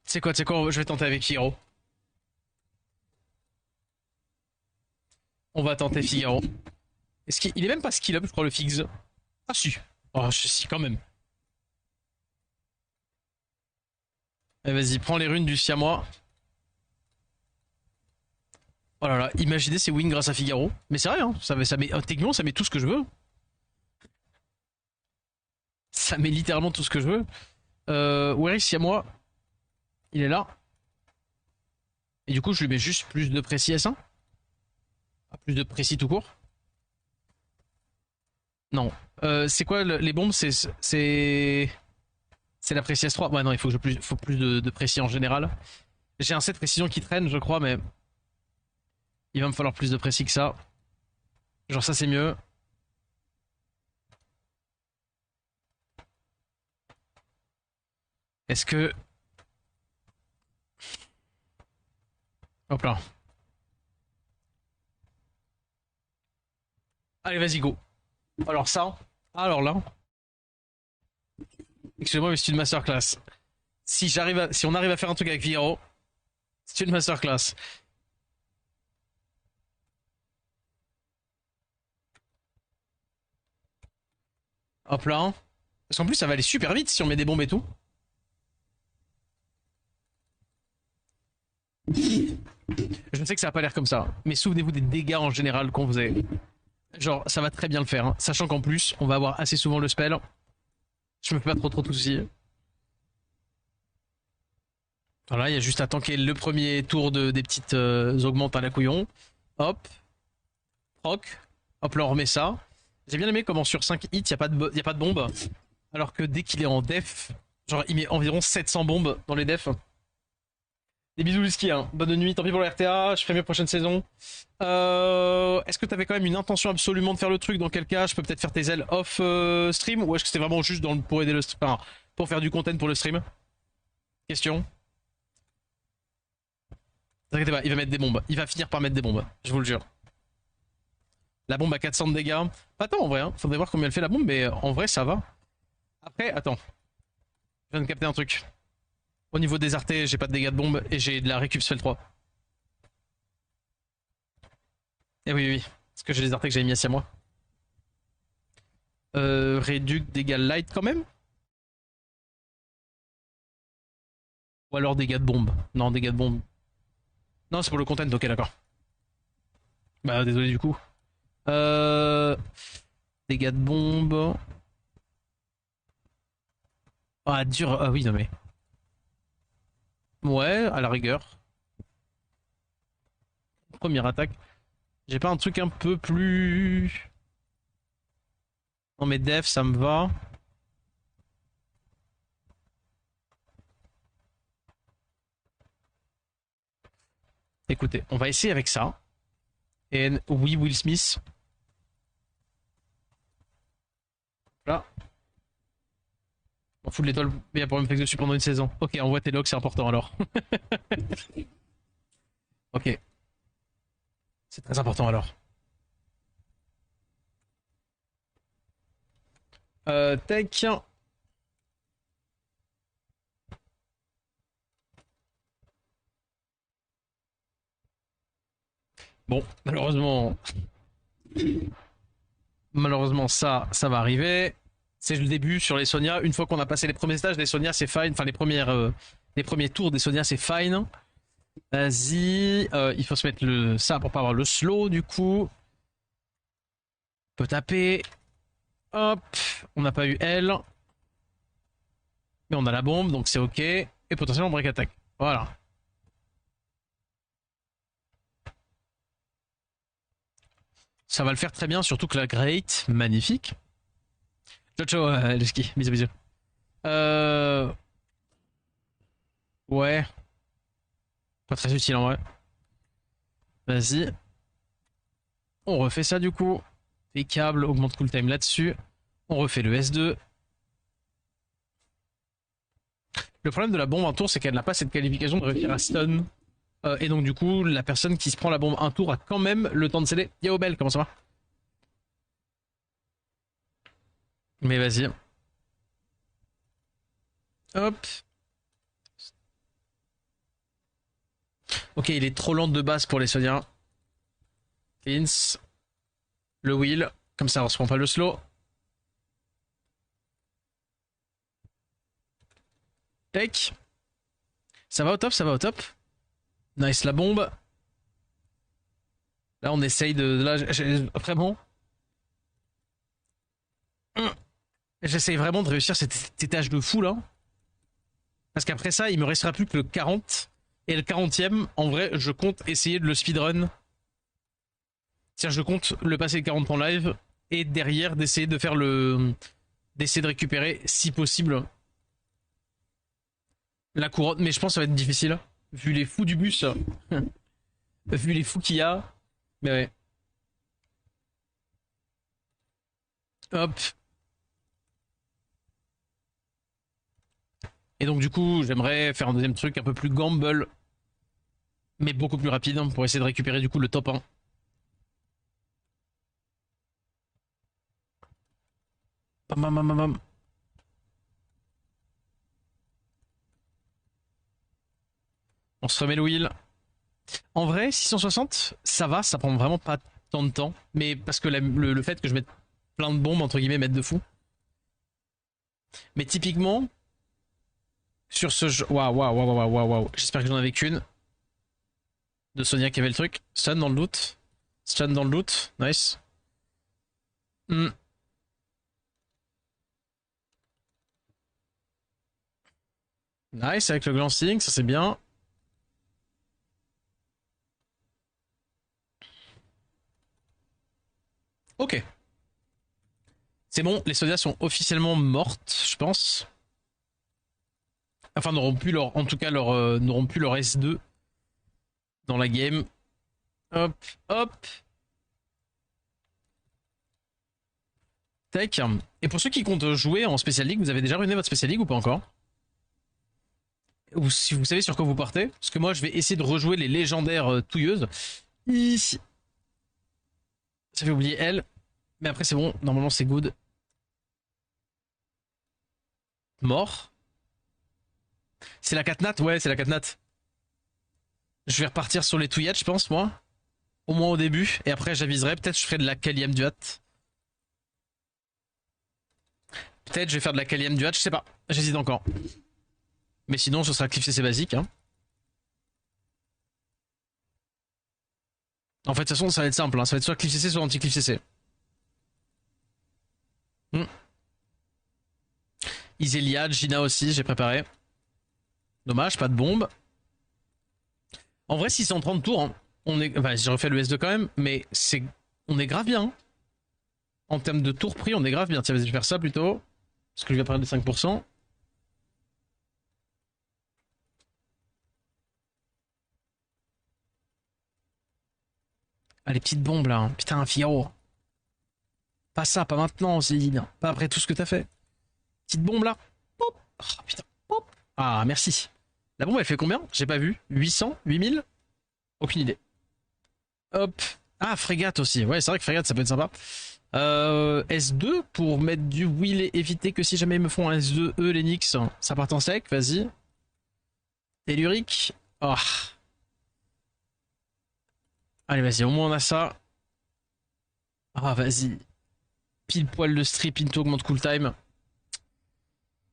Tu sais quoi, je vais tenter avec Figaro. On va tenter Figaro. Est-ce qu'il est même pas skill up, je crois, le Figs. Ah, si. Oh, si, quand même. Allez, vas-y, prends les runes du Siamois. Oh là là, imaginez ces wins grâce à Figaro. Mais c'est vrai, hein, ça met, techniquement, ça met tout ce que je veux. Ça met littéralement tout ce que je veux. Où est Siamois? Il est là. Et du coup, je lui mets juste plus de précis S1. Ah, plus de précis tout court. Non. C'est quoi les bombes? C'est la précis S3. Ouais, non, il faut plus de précis en général. J'ai un set précision qui traîne, je crois, mais il va me falloir plus de précis que ça. Genre ça, c'est mieux. Est-ce que... Hop là. Allez, vas-y, go. Alors ça. Alors là. Excusez-moi, mais c'est une masterclass. Si on arrive à faire un truc avec Viro, c'est une masterclass. Hop là. Parce qu'en plus, ça va aller super vite si on met des bombes et tout. Je sais que ça a pas l'air comme ça, mais souvenez-vous des dégâts en général qu'on faisait. Genre, ça va très bien le faire, hein. Sachant qu'en plus, on va avoir assez souvent le spell. Je me fais pas trop de soucis. Voilà, il y a juste à tanker le premier tour des petites augmentes à la couillon. Hop, proc. Hop là, on remet ça. J'ai bien aimé comment sur 5 hits, il n'y a pas de bombe. Alors que dès qu'il est en def, genre il met environ 700 bombes dans les defs. Des bisous Lusky, hein. Bonne nuit, tant pis pour la RTA, je ferai mes prochaines saisons. Est-ce que t'avais quand même une intention absolument de faire le truc? Dans quel cas je peux peut-être faire tes ailes off stream? Ou est-ce que c'était vraiment juste pour aider le stream, enfin, pour faire du content pour le stream? Question. T'inquiète pas, il va mettre des bombes. Il va finir par mettre des bombes, je vous le jure. La bombe à 400 de dégâts. Pas tant en vrai, hein. Faudrait voir combien elle fait la bombe, mais en vrai ça va. Après, attends. Je viens de capter un truc. Au niveau des artés, j'ai pas de dégâts de bombe et j'ai de la récup spell 3. Eh oui, oui, oui. Parce que j'ai les artés que j'avais mis à moi. Réduc dégâts light quand même? Ou alors dégâts de bombe? Non, dégâts de bombe. Non, c'est pour le content, ok, d'accord. Bah, désolé du coup. Euh... Dégâts de bombe. Ah, dur. Ah oui, non mais. Ouais, à la rigueur. Première attaque. J'ai pas un truc un peu plus... Non mais def, ça me va. Écoutez, on va essayer avec ça. Et oui, Will Smith. Là. On fout de l'étoile, il y a pour me faire dessus pendant une saison. Ok, envoie tes logs, c'est important alors. Ok, c'est très important alors. Tech. Bon, malheureusement ça va arriver. C'est le début sur les Sonia. Une fois qu'on a passé les premiers stages des Sonia, c'est fine. Enfin, les premiers tours des Sonia, c'est fine. Vas-y, il faut se mettre ça pour pas avoir le slow du coup. On peut taper. Hop, on n'a pas eu elle. Mais on a la bombe, donc c'est ok. Et potentiellement break attack. Voilà. Ça va le faire très bien, surtout que la Great, magnifique. Ciao ciao, les skis, bisous bisous. Ouais. Pas très utile en vrai. Vas-y. On refait ça du coup. Les câbles, augmente cooltime là-dessus. On refait le S2. Le problème de la bombe un tour, c'est qu'elle n'a pas cette qualification de réussir à stun. Et donc du coup, la personne qui se prend la bombe un tour a quand même le temps de céder. Yo Belle, comment ça va? Mais vas-y. Hop. Ok, il est trop lent de base pour les Soniens. Cleans. Le wheel. Comme ça, on se prend pas le slow. Tech. Ça va au top, ça va au top. Nice la bombe. Là, on essaye de... Là, vraiment... J'essaye vraiment de réussir cet étage de fou, là. Parce qu'après ça, il me restera plus que le 40. Et le 40ème, en vrai, je compte essayer de le speedrun. C'est-à-dire, je compte le passer le 40 en live. Et derrière, d'essayer de faire le... D'essayer de récupérer, si possible, la couronne. Mais je pense que ça va être difficile. Vu les fous du bus. Vu les fous qu'il y a. Mais ouais. Hop. Et donc du coup, j'aimerais faire un deuxième truc un peu plus gamble, mais beaucoup plus rapide, hein, pour essayer de récupérer du coup le top 1. Bam, bam, bam, bam, bam. On se remet le wheel. En vrai, 660, ça va, ça prend vraiment pas tant de temps. Mais parce que le fait que je mette plein de bombes, entre guillemets, mettre de fou. Mais typiquement, sur ce jeu... Waouh, waouh, waouh, waouh, waouh, waouh. J'espère que j'en avais qu'une. De Sonia qui avait le truc. Stun dans le loot. Stun dans le loot. Nice. Hmm. Nice avec le glancing, ça c'est bien. Ok. C'est bon, les Sonia sont officiellement mortes, je pense. Enfin, n'auront plus leur, en tout cas, n'auront plus leur S2 dans la game. Hop, hop. Tac. Et pour ceux qui comptent jouer en Special League, vous avez déjà ruiné votre Special League ou pas encore? Ou si vous savez sur quoi vous partez? Parce que moi, je vais essayer de rejouer les légendaires touilleuses. Ici. Ça fait oublier elle. Mais après, c'est bon. Normalement, c'est good. Mort. C'est la catnat? Ouais, c'est la catnat. Je vais repartir sur les touillettes, je pense, moi. Au moins au début. Et après, j'aviserai. Peut-être je ferai de la Kalium du hat. Peut-être je vais faire de la Kalium du hat, je sais pas. J'hésite encore. Mais sinon, ce sera Cliff CC basique. Hein. En fait, de toute façon, ça va être simple. Hein. Ça va être soit Cliff CC, soit anti-Cliff CC. Iselia, Gina aussi, j'ai préparé. Dommage, pas de bombe. En vrai, 630 tours, hein, on est... Enfin, j'ai refait le S2 quand même, mais c'est... On est grave bien. Hein. En termes de tours pris, on est grave bien. Tiens, vas-y, je vais faire ça plutôt. Parce que je vais parler de 5%. Ah, les petites bombes là. Putain, Figaro. Pas ça, pas maintenant, Céline. Pas après tout ce que t'as fait. Petite bombe là. Pop. Oh, putain. Pop. Ah, merci. La bombe, elle fait combien? J'ai pas vu. 800? 8000? Aucune idée. Hop. Ah, frégate aussi. Ouais, c'est vrai que frégate, ça peut être sympa. S2 pour mettre du wheel et éviter que si jamais ils me font un S2E, l'Enix, ça parte en sec. Vas-y. Tellurique. Oh. Allez, vas-y, au moins on a ça. Ah, vas-y. Pile poil de strip into augmente cool time.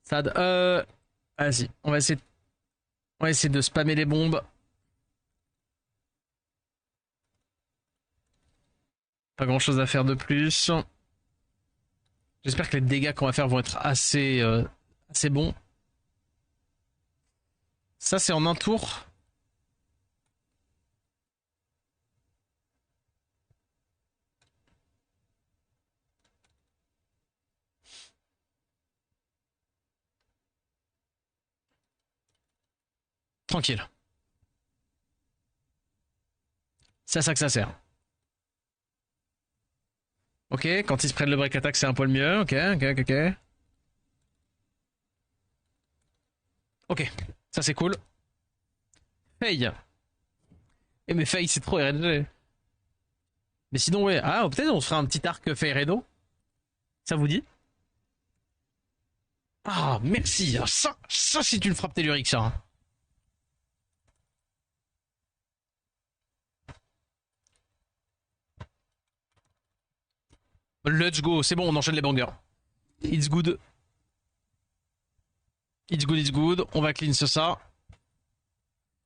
Sad. Vas-y, on va essayer de spammer les bombes. Pas grand chose à faire de plus. J'espère que les dégâts qu'on va faire vont être assez bons. Ça, c'est en un tour. Tranquille. C'est à ça que ça sert. Ok, quand ils se prennent le break attack, c'est un poil mieux. Ok, ok, ok, ok. Ok, ça c'est cool. Faye. Eh mais Faye, c'est trop RNG. Mais sinon, ouais. Ah, peut-être on se fera un petit arc Faye Reno. Ça vous dit? Ah, merci. Ah, ça c'est une frappe tellurique, ça, hein. Let's go, c'est bon, on enchaîne les bangers. It's good. It's good, it's good. On va cleanse ça.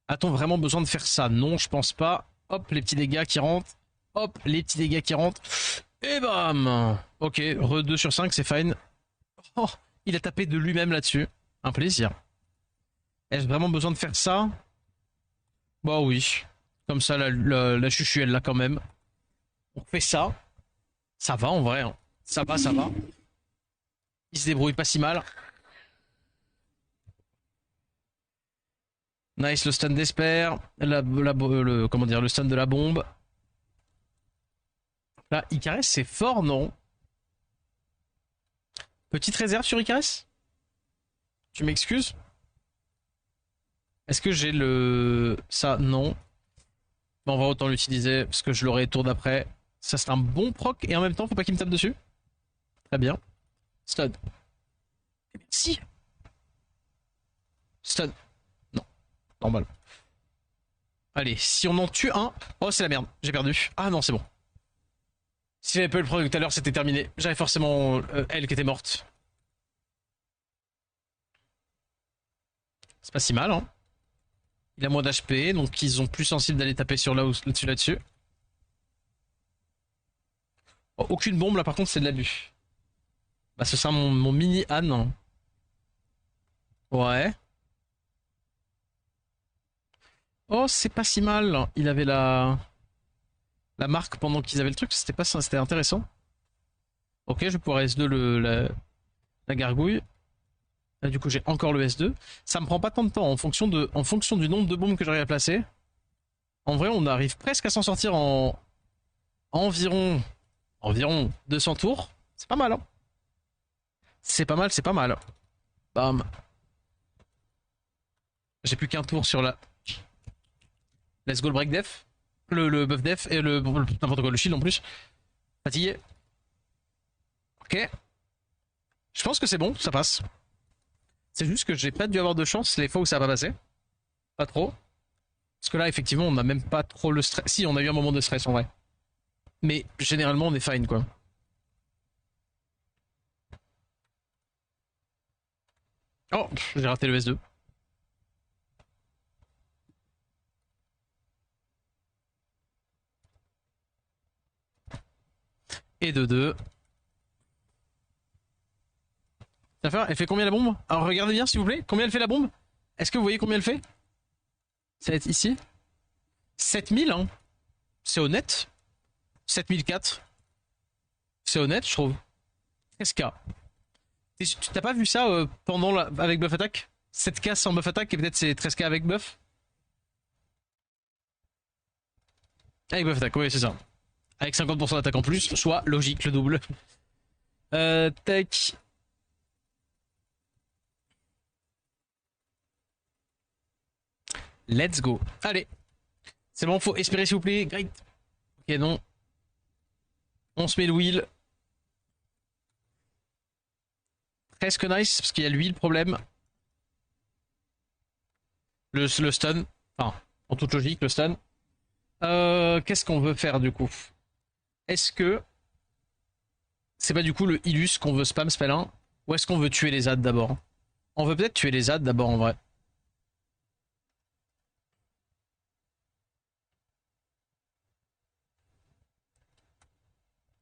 A-t-on vraiment besoin de faire ça? Non, je pense pas. Hop, les petits dégâts qui rentrent. Hop, les petits dégâts qui rentrent. Et bam. Ok, re 2 sur 5, c'est fine. Oh, il a tapé de lui-même là-dessus. Un plaisir. Ai-je vraiment besoin de faire ça? Bah oui. Comme ça, la chuchu, elle l'a quand même. On fait ça. Ça va en vrai, hein. Ça va, ça va. Il se débrouille pas si mal. Nice, le stun d'Esper. Comment dire, le stun de la bombe. Là, Icarès, c'est fort, non? Petite réserve sur Icarès? Tu m'excuses? Est-ce que j'ai le... Ça, non. Bon, on va autant l'utiliser, parce que je l'aurai tour d'après. Ça, c'est un bon proc, et en même temps, faut pas qu'il me tape dessus. Très bien. Stun. Si. Stun. Non. Normal. Allez, si on en tue un... Oh, c'est la merde. J'ai perdu. Ah non, c'est bon. Si j'avais pas eu le proc tout à l'heure, c'était terminé. J'avais forcément elle qui était morte. C'est pas si mal, hein. Il a moins d'HP, donc ils ont plus sensible d'aller taper sur là-dessus. Oh, aucune bombe, là par contre, c'est de l'abus. Bah, ce sera mon mini Anne. Ouais. Oh, c'est pas si mal. Il avait la marque pendant qu'ils avaient le truc, c'était pas ça, c'était intéressant. Ok, je vais pouvoir S2 la gargouille. Là, du coup, j'ai encore le S2. Ça me prend pas tant de temps en fonction du nombre de bombes que j'arrive à placer. En vrai, on arrive presque à s'en sortir en environ 200 tours. C'est pas mal, hein. C'est pas mal, c'est pas mal. Bam. J'ai plus qu'un tour sur la... Let's go le break def. Le buff def et n'importe quoi, le shield en plus. Fatigué. Ok. Je pense que c'est bon, ça passe. C'est juste que j'ai pas dû avoir de chance les fois où ça va pas passer. Pas trop. Parce que là, effectivement, on a même pas trop le stress. Si, on a eu un moment de stress en vrai. Mais généralement, on est fine quoi. Oh, j'ai raté le S2. Et de 2. Elle fait combien la bombe? Alors regardez bien s'il vous plaît. Combien elle fait la bombe? Est-ce que vous voyez combien elle fait? Ça va être ici. 7000, hein. C'est honnête. 7004. C'est honnête, je trouve. 13K. Tu t'as pas vu ça avec buff attack? 7K sans buff attack et peut-être c'est 13K avec buff? Avec buff attack, oui, c'est ça. avec 50% d'attaque en plus, soit logique le double. Tech. Let's go. Allez. C'est bon, faut espérer s'il vous plaît. Great. Ok, non. On se met le wheel. Presque nice, parce qu'il y a lui le problème. Le stun. Enfin, en toute logique, le stun. Qu'est-ce qu'on veut faire du coup? Est-ce que c'est pas du coup le Illus qu'on veut spam spell 1? Ou est-ce qu'on veut tuer les adds d'abord? On veut peut-être tuer les adds d'abord en vrai.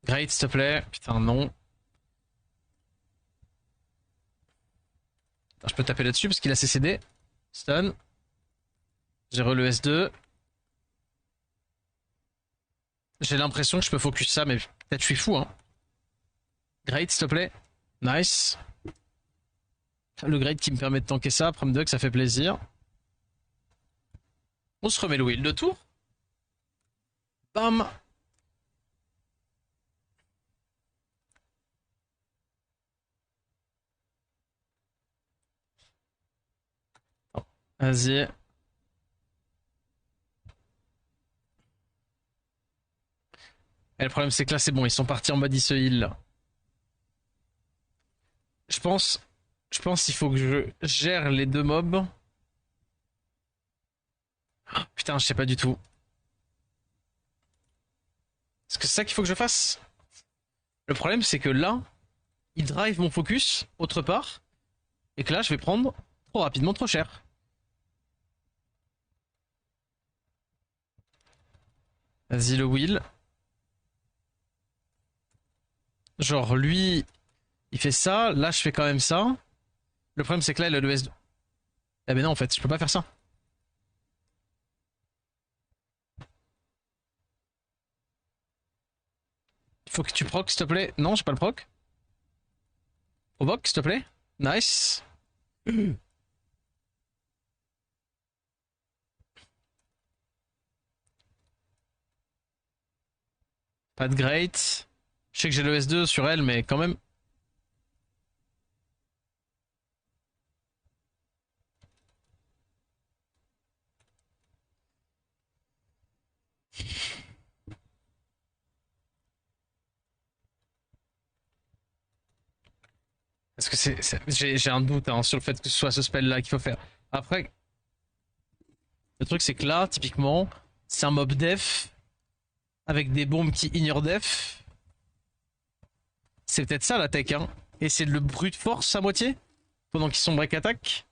Great, s'il te plaît. Putain, non. Attends, je peux taper là-dessus parce qu'il a CCD. Stun. J'ai re le S2. J'ai l'impression que je peux focus ça, mais peut-être je suis fou, hein. Great, s'il te plaît. Nice. Le Great qui me permet de tanker ça. Prom 2, que ça fait plaisir. On se remet le wheel de tour. Bam. Oh, vas-y. Et le problème c'est que là c'est bon, ils sont partis en mode se heal là. Je pense qu'il faut que je gère les deux mobs. Oh, putain, je sais pas du tout. Est-ce que c'est ça qu'il faut que je fasse? Le problème c'est que là, il drive mon focus autre part. Et que là je vais prendre trop rapidement trop cher. Vas-y le wheel. Genre lui, il fait ça, là je fais quand même ça. Le problème c'est que là il a le S2. Eh ben non en fait, je peux pas faire ça. Il faut que tu proc s'il te plaît. Non, j'ai pas le proc. Provoque s'il te plaît. Nice. Pas de great. Je sais que j'ai le S2 sur elle, mais quand même. Parce que j'ai un doute hein, sur le fait que ce soit ce spell là qu'il faut faire. Après, le truc c'est que là, typiquement, c'est un mob def avec des bombes qui ignore def. C'est peut-être ça la tech, hein. Et c'est le brute force à moitié pendant qu'ils sont break attack.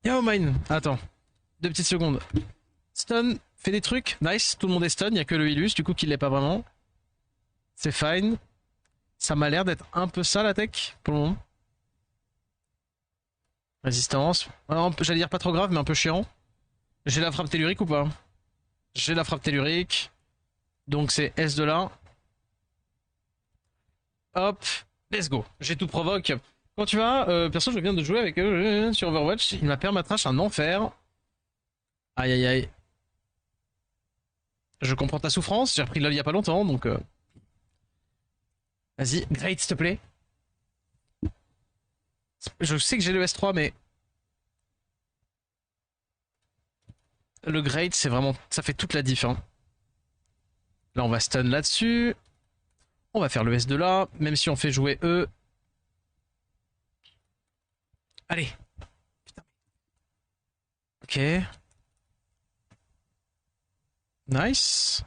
Yo mine. Attends, 2 petites secondes. Stun, fait des trucs, nice. Tout le monde est stun, il y a que le Illus du coup qui l'est pas vraiment. C'est fine. Ça m'a l'air d'être un peu ça la tech pour le moment. Résistance. J'allais dire pas trop grave, mais un peu chiant. J'ai la frappe tellurique ou pas? J'ai la frappe tellurique. Donc c'est S de là. Hop. Let's go. J'ai tout provoque. Quand tu vas, perso, je viens de jouer avec eux sur Overwatch. Il m'a permatrash un enfer. Aïe aïe aïe. Je comprends ta souffrance. J'ai repris LoL il y a pas longtemps, donc. Vas-y, great, s'il te plaît. Je sais que j'ai le S3, mais. Le great, c'est vraiment. Ça fait toute la diff. Hein. Là, on va stun là-dessus. On va faire le S de là. Même si on fait jouer eux. Allez. Putain. Ok. Nice.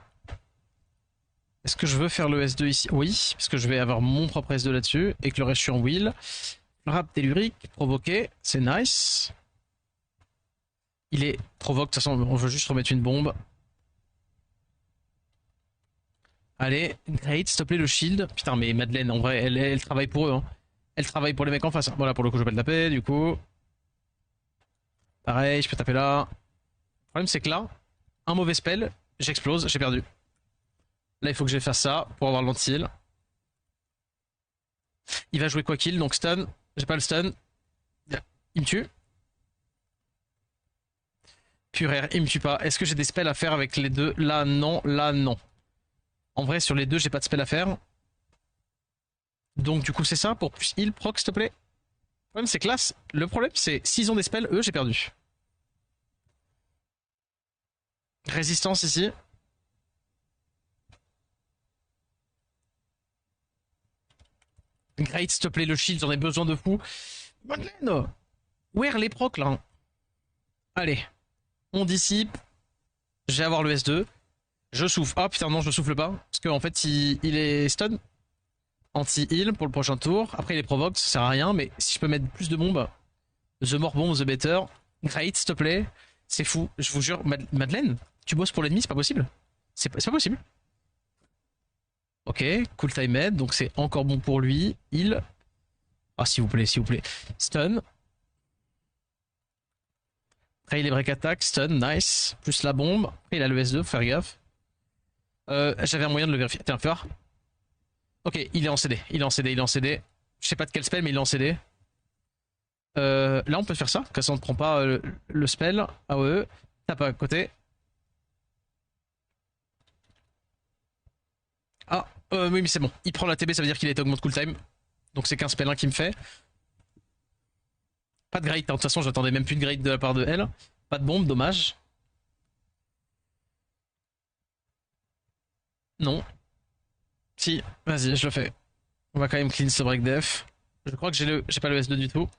Est-ce que je veux faire le S2 ici? Oui, parce que je vais avoir mon propre S2 là-dessus et que le reste je suis en wheel. Rap tellurique, provoqué, c'est nice. Il est provoque, de toute façon on veut juste remettre une bombe. Allez, great, s'il te plaît le shield. Putain mais Madeleine en vrai, elle travaille pour eux. Hein. Elle travaille pour les mecs en face. Hein. Voilà, pour le coup je peux le taper du coup. Pareil, je peux taper là. Le problème c'est que là, un mauvais spell, j'explose, j'ai perdu. Là il faut que je fasse ça pour avoir l'anti-heal. Il va jouer quoi kill, donc stun. J'ai pas le stun. Il me tue. purée, il me tue pas. Est-ce que j'ai des spells à faire avec les deux? Là, non. Là, non. En vrai, sur les deux, j'ai pas de spell à faire. Donc, du coup, c'est ça pour plus heal, proc, s'il te plaît. Le problème, c'est que là, le problème, c'est s'ils ont des spells, eux, j'ai perdu. Résistance ici. Great, s'il te plaît, le shield, j'en ai besoin de fou. Madeleine! Where les procs là? Allez, on dissipe. Je vais avoir le S2. Je souffle. Ah putain, non, je souffle pas. Parce qu'en fait, il est stun. Anti-heal pour le prochain tour. Après, il est provoque, ça sert à rien. Mais si je peux mettre plus de bombes, the more bomb, the better. Great, s'il te plaît. C'est fou, je vous jure. Madeleine, tu bosses pour l'ennemi, c'est pas possible. C'est pas possible. Ok, cool time head, donc c'est encore bon pour lui. Heal. Ah, s'il vous plaît, s'il vous plaît. Stun. Après, il est break attack, stun, nice. Plus la bombe. Après, il a le S2, faut faire gaffe. J'avais un moyen de le vérifier. T'es un fort. Ok, il est en CD. Il est en CD, il est en CD. Je sais pas de quel spell, mais il est en CD. Là, on peut faire ça, comme ça on ne prend pas le spell. Ah ouais, tape à côté. Ah, oui, mais c'est bon. Il prend la TB, ça veut dire qu'il a été augmenté cool time. Donc c'est qu'un spell 1 qui me fait. Pas de grade, hein. De toute façon, j'attendais même plus de grade de la part de elle. Pas de bombe, dommage. Non. Si, vas-y, je le fais. On va quand même clean ce break def. Je crois que j'ai pas le S2 du tout.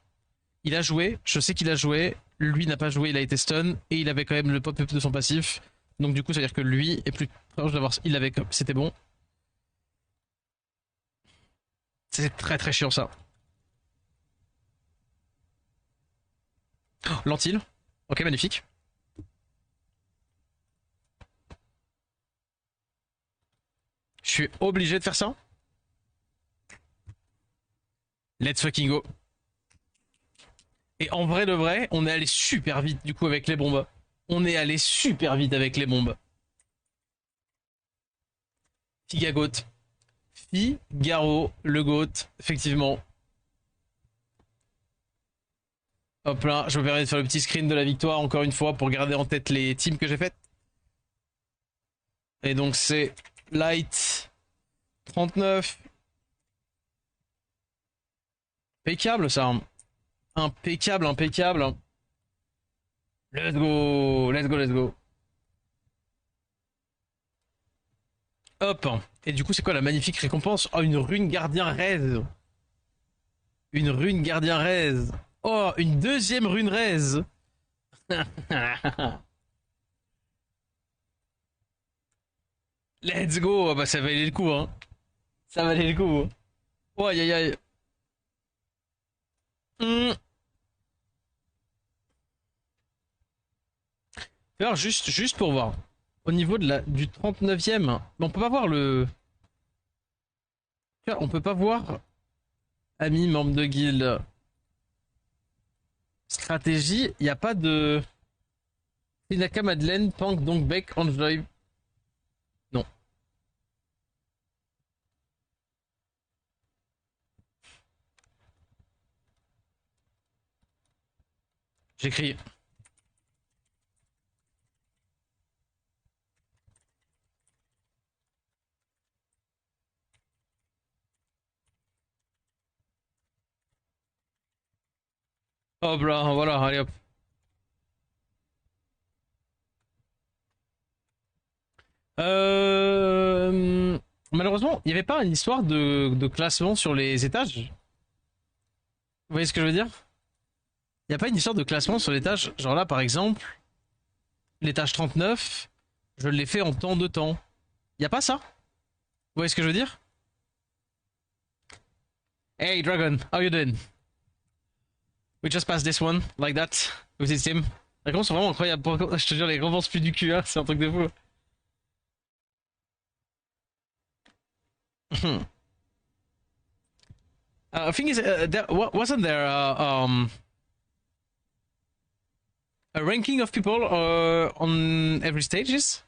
Il a joué, je sais qu'il a joué. Lui n'a pas joué, il a été stun. Et il avait quand même le pop-up de son passif. Donc du coup, ça veut dire que lui est plus proche d'avoir. Il avait. C'était bon. C'est très très chiant ça. Oh, lentille. Ok, magnifique. Je suis obligé de faire ça. Let's fucking go. Et en vrai de vrai, on est allé super vite du coup avec les bombes. On est allé super vite avec les bombes. Figagoat. Figaro, le goat, effectivement. Hop là, je me permets de faire le petit screen de la victoire encore une fois pour garder en tête les teams que j'ai faites. Et donc c'est Light 39. Impeccable ça. Impeccable, impeccable. Let's go, let's go, let's go. Hop. Et du coup, c'est quoi la magnifique récompense? Oh, une rune gardien raise. Une rune gardien raise. Oh, une deuxième rune raise. Let's go. Ah bah ça valait le coup, hein. Ça valait le coup. Oh, aïe aïe aïe. Hmm. Alors, juste pour voir. Au niveau de du 39e, on peut pas voir le... On peut pas voir ami, membre de guilde. Stratégie, il n'y a pas de... Inaka, Madeleine, Pank, Donkbeck, Enjoy. Non. J'écris. Hop là, voilà, allez hop. Malheureusement, il n'y avait pas une histoire de classement sur les étages. Vous voyez ce que je veux dire? Il n'y a pas une histoire de classement sur l'étage. Genre là, par exemple, l'étage 39, je l'ai fait en temps de temps. Il n'y a pas ça? Vous voyez ce que je veux dire? Hey Dragon, how you doing? We just passed this one, like that, with this team. Les récompenses sont vraiment incroyables. Je te jure, les récompenses plus du cul, hein, c'est un truc de fou. I think there wasn't there a ranking of people on every stages?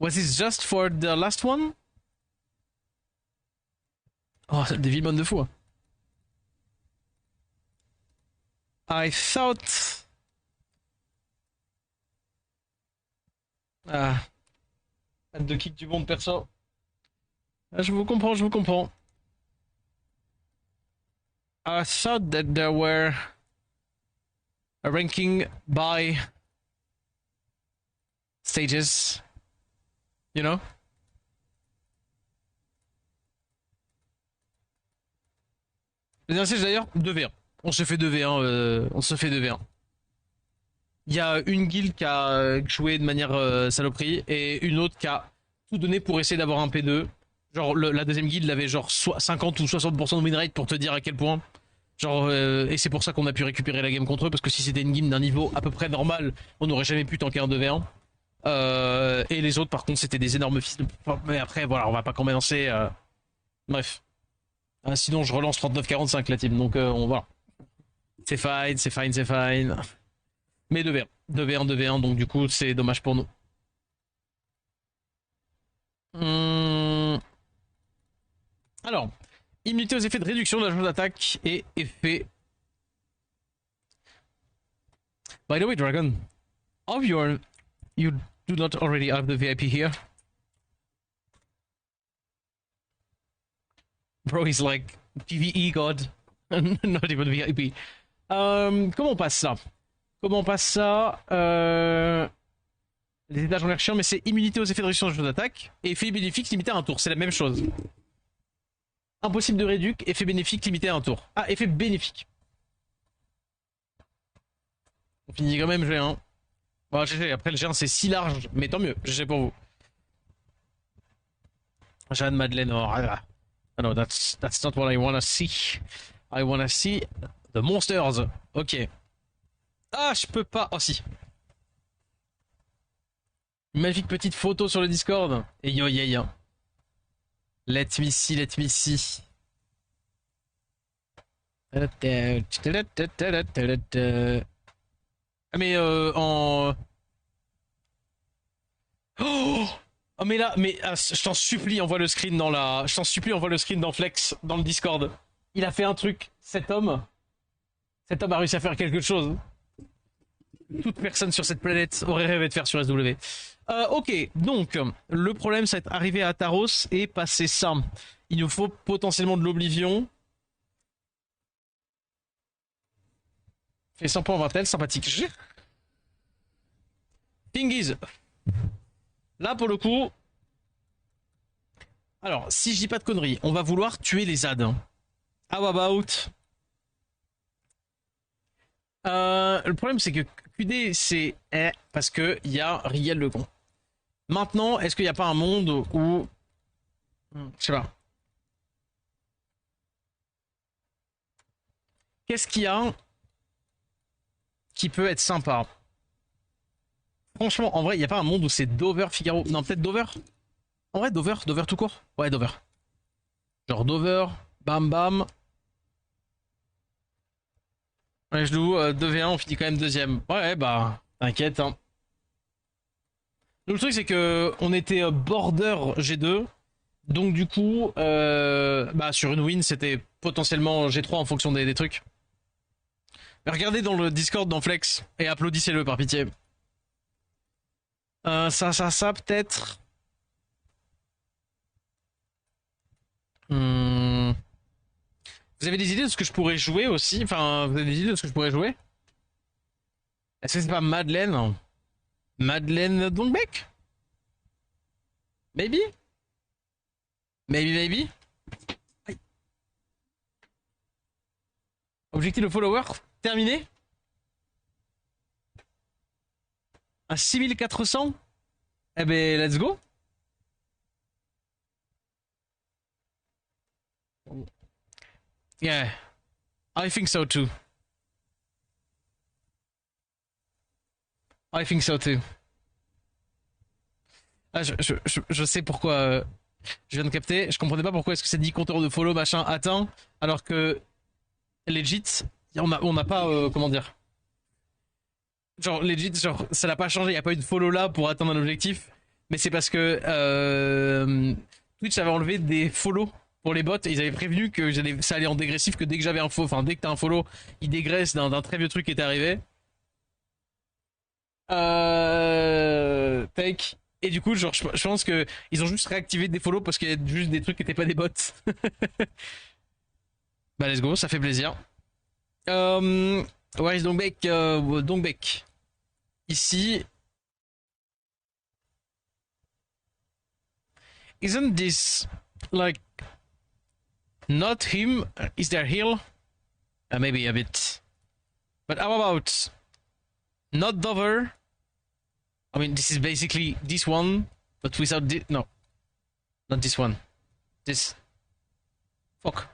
Was this just for the last one? Oh, des villes bonnes de fou. Hein. I thought Ah, hâte de kick du monde perso. Ah, je vous comprends, je vous comprends. I thought that there were a ranking by stages, you know? Les derniers stages d'ailleurs, 2v1. On se fait 2v1, on se fait 2v1. Il y a une guilde qui a joué de manière saloperie et une autre qui a tout donné pour essayer d'avoir un P2. Genre la deuxième guilde avait genre 50 ou 60% de win rate pour te dire à quel point. Genre et c'est pour ça qu'on a pu récupérer la game contre eux parce que si c'était une guilde d'un niveau à peu près normal, on n'aurait jamais pu tanker un 2v1. Et les autres par contre c'était des énormes fils de... Mais après voilà, on va pas commencer... Bref. Sinon je relance 39-45 la team, donc on va. C'est fine, c'est fine, c'est fine. Mais 2v1, 2v1, 2v1, donc du coup c'est dommage pour nous. Alors, immunité aux effets de réduction de la jauge d'attaque et effet. By the way, Dragon, of your, you do not already have the VIP here? Bro, he's like PvE god, not even VIP. Comment on passe ça? Comment on passe ça? Les étages ont l'air chiants, mais c'est immunité aux effets de réduction de la jauge d'attaque et effet bénéfique limité à un tour, c'est la même chose. Impossible de réduire, effet bénéfique limité à un tour. Ah, effet bénéfique. On finit quand même G1. Bon, GG, après le G1 c'est si large, mais tant mieux, GG pour vous. Jeanne Madeleine, oh là. No, that's not what I wanna see. I wanna see the monsters. Ok. Ah, je peux pas. Oh si. Magnifique petite photo sur le Discord. Et yo yeah. Let me see, let me see. Mais en... Oh mais là, mais je t'en supplie, envoie le screen dans la... Je t'en supplie, envoie le screen dans Flex, dans le Discord. Il a fait un truc, cet homme a réussi à faire quelque chose. Toute personne sur cette planète aurait rêvé de faire sur SW. Ok, donc, le problème, c'est d'arriver à Taros et passer ça. Il nous faut potentiellement de l'Oblivion. Fait 100 points en 20 sympathique. Thing is, là pour le coup... Alors, si je dis pas de conneries, on va vouloir tuer les ZAD. How about... le problème c'est que QD c'est parce que il y a Riel le con. Maintenant, est-ce qu'il n'y a pas un monde où... Je sais pas. Qu'est-ce qu'il y a qui peut être sympa? Franchement, en vrai, il n'y a pas un monde où c'est Dover, Figaro... Non, peut-être Dover? En vrai, Dover tout court? Ouais, Dover. Genre Dover, bam bam. Ouais, je loue 2v1, on finit quand même deuxième. Ouais, bah, t'inquiète. Hein. Le truc, c'est que on était border G2. Donc, du coup, bah, sur une win, c'était potentiellement G3 en fonction des trucs. Mais regardez dans le Discord, dans Flex, et applaudissez-le par pitié. Ça, peut-être. Vous avez des idées de ce que je pourrais jouer aussi? Enfin, vous avez des idées de ce que je pourrais jouer? Est-ce que c'est pas Madeleine? Madeleine Dongbeck? Maybe? Maybe? Aïe. Objectif de follower terminé? À 6400? Eh ben, let's go! Yeah, I think so too. I think so too. Ah, je sais pourquoi. Je viens de capter. Je comprenais pas pourquoi est-ce que c'est dit compteur de follow machin atteint alors que legit on n'a pas comment dire. Genre legit genre ça n'a pas changé. Il y a pas eu de follow là pour atteindre un objectif. Mais c'est parce que Twitch avait enlevé des follow pour les bots et ils avaient prévenu que ça allait en dégressif, que dès que j'avais un follow, enfin dès que t'as un follow, il dégraisse d'un très vieux truc qui est arrivé. take. Et du coup, genre, je pense que ils ont juste réactivé des follow parce qu'il y a juste des trucs qui étaient pas des bots. Bah, let's go, ça fait plaisir. Where is Dongbek? Dongbek. Ici. Isn't this like not him? Is there heal? Maybe a bit. But how about not Dover? I mean, this is basically this one, but without this. No, not this one. This. Fuck.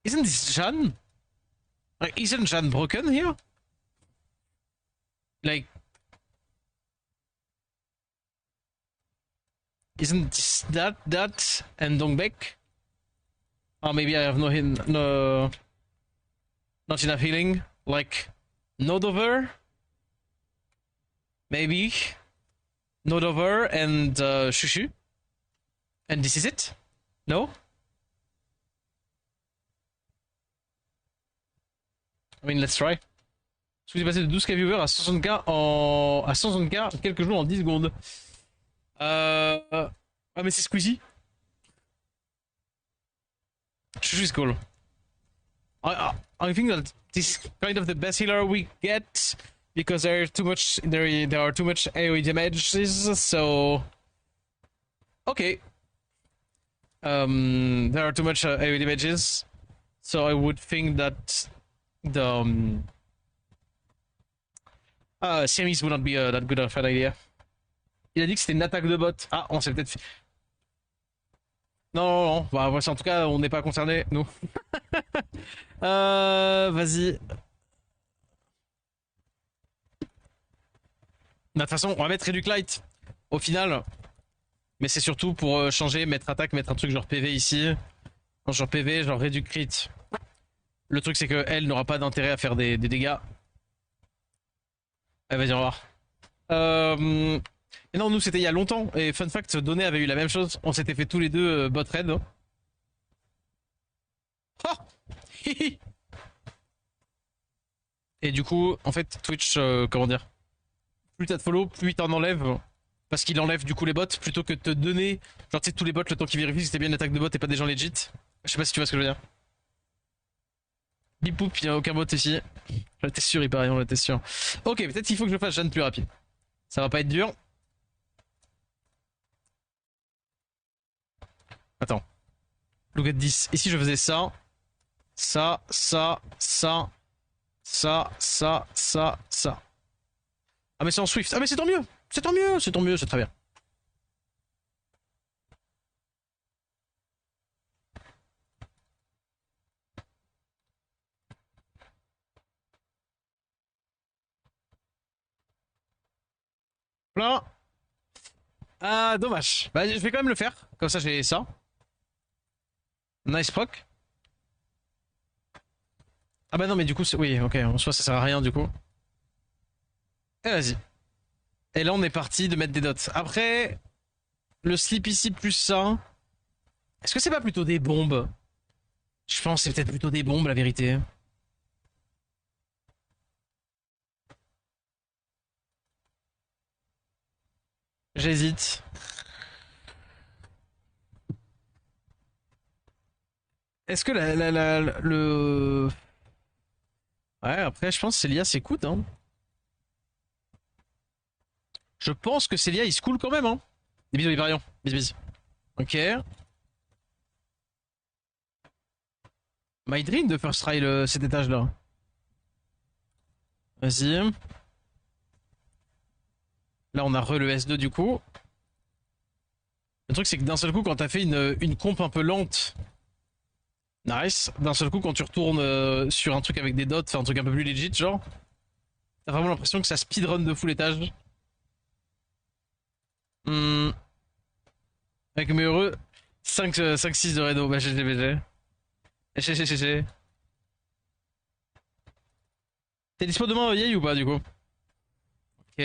Isn't this Jan? Like, isn't Jan broken here? Like, isn't this that and Dongbek? Oh, maybe I have no, not enough healing. Like, Nodover? Maybe. Nodover and Shushu? And this is it? No? I mean, let's try. Je suis passé de 12k viewers à 60k à 160k quelques jours en 10 secondes. Ah, mais c'est Squeezie. Shushu is cool. I think that this is kind of the best healer we get because there are too much AoE damages. So okay, there are too much AoE damages. So I would think that the Siamese would not be that good of an idea. Il a dit que c'était une attaque de bot. Ah, on s'est peut-être fait... Non. Bah, en tout cas, on n'est pas concerné, nous. Vas-y. De toute façon, on va mettre Reduc Light au final. Mais c'est surtout pour changer, mettre attaque, mettre un truc genre PV ici. Genre PV, genre Reduc Crit. Le truc, c'est qu'elle n'aura pas d'intérêt à faire des dégâts. Allez, vas-y, au revoir. Et non, nous, c'était il y a longtemps. Et fun fact, Donné avait eu la même chose. On s'était fait tous les deux bot raid. Oh Et du coup, en fait, Twitch, comment dire, plus t'as de follow, plus il t'en enlève. Parce qu'il enlève du coup les bots plutôt que de te donner, genre tu sais, tous les bots le temps qu'ils vérifient si c'était bien une attaque de bot et pas des gens legit. Je sais pas si tu vois ce que je veux dire. Bip poup, il n'y a aucun bot ici. J'en étais sûr, il paraît, on était sûr. Ok, peut-être qu'il faut que je fasse Jeanne plus rapide. Ça va pas être dur. Attends. Look at this. Ici je faisais ça. Ça. Ah mais c'est en Swift. Ah mais c'est tant mieux. C'est tant mieux, c'est très bien. Plein. Ah dommage. Bah je vais quand même le faire. Comme ça j'ai ça. Nice proc. Ah bah non mais du coup oui ok en soi ça sert à rien du coup. Et vas-y. Et là on est parti de mettre des dots. Après le slip ici plus ça. Est-ce que c'est pas plutôt des bombes? Je pense que c'est peut-être plutôt des bombes la vérité. J'hésite. Est-ce que le... Ouais, après, je pense que Célia s'écoute, hein. Je pense que Célia, il se cool quand même, hein. Des bisous, Hyperion. Bis. Ok. My dream de first try cet étage-là. Vas-y. Là, on a re le S2 du coup. Le truc, c'est que d'un seul coup, quand t'as fait une comp un peu lente... Nice. D'un seul coup, quand tu retournes sur un truc avec des dots, un truc un peu plus legit, genre, t'as vraiment l'impression que ça speedrun de full étage. Avec mes heureux 5-6 de Redo. Bah, GG. GG. T'es dispo demain, Yay, ou pas, du coup? Ok.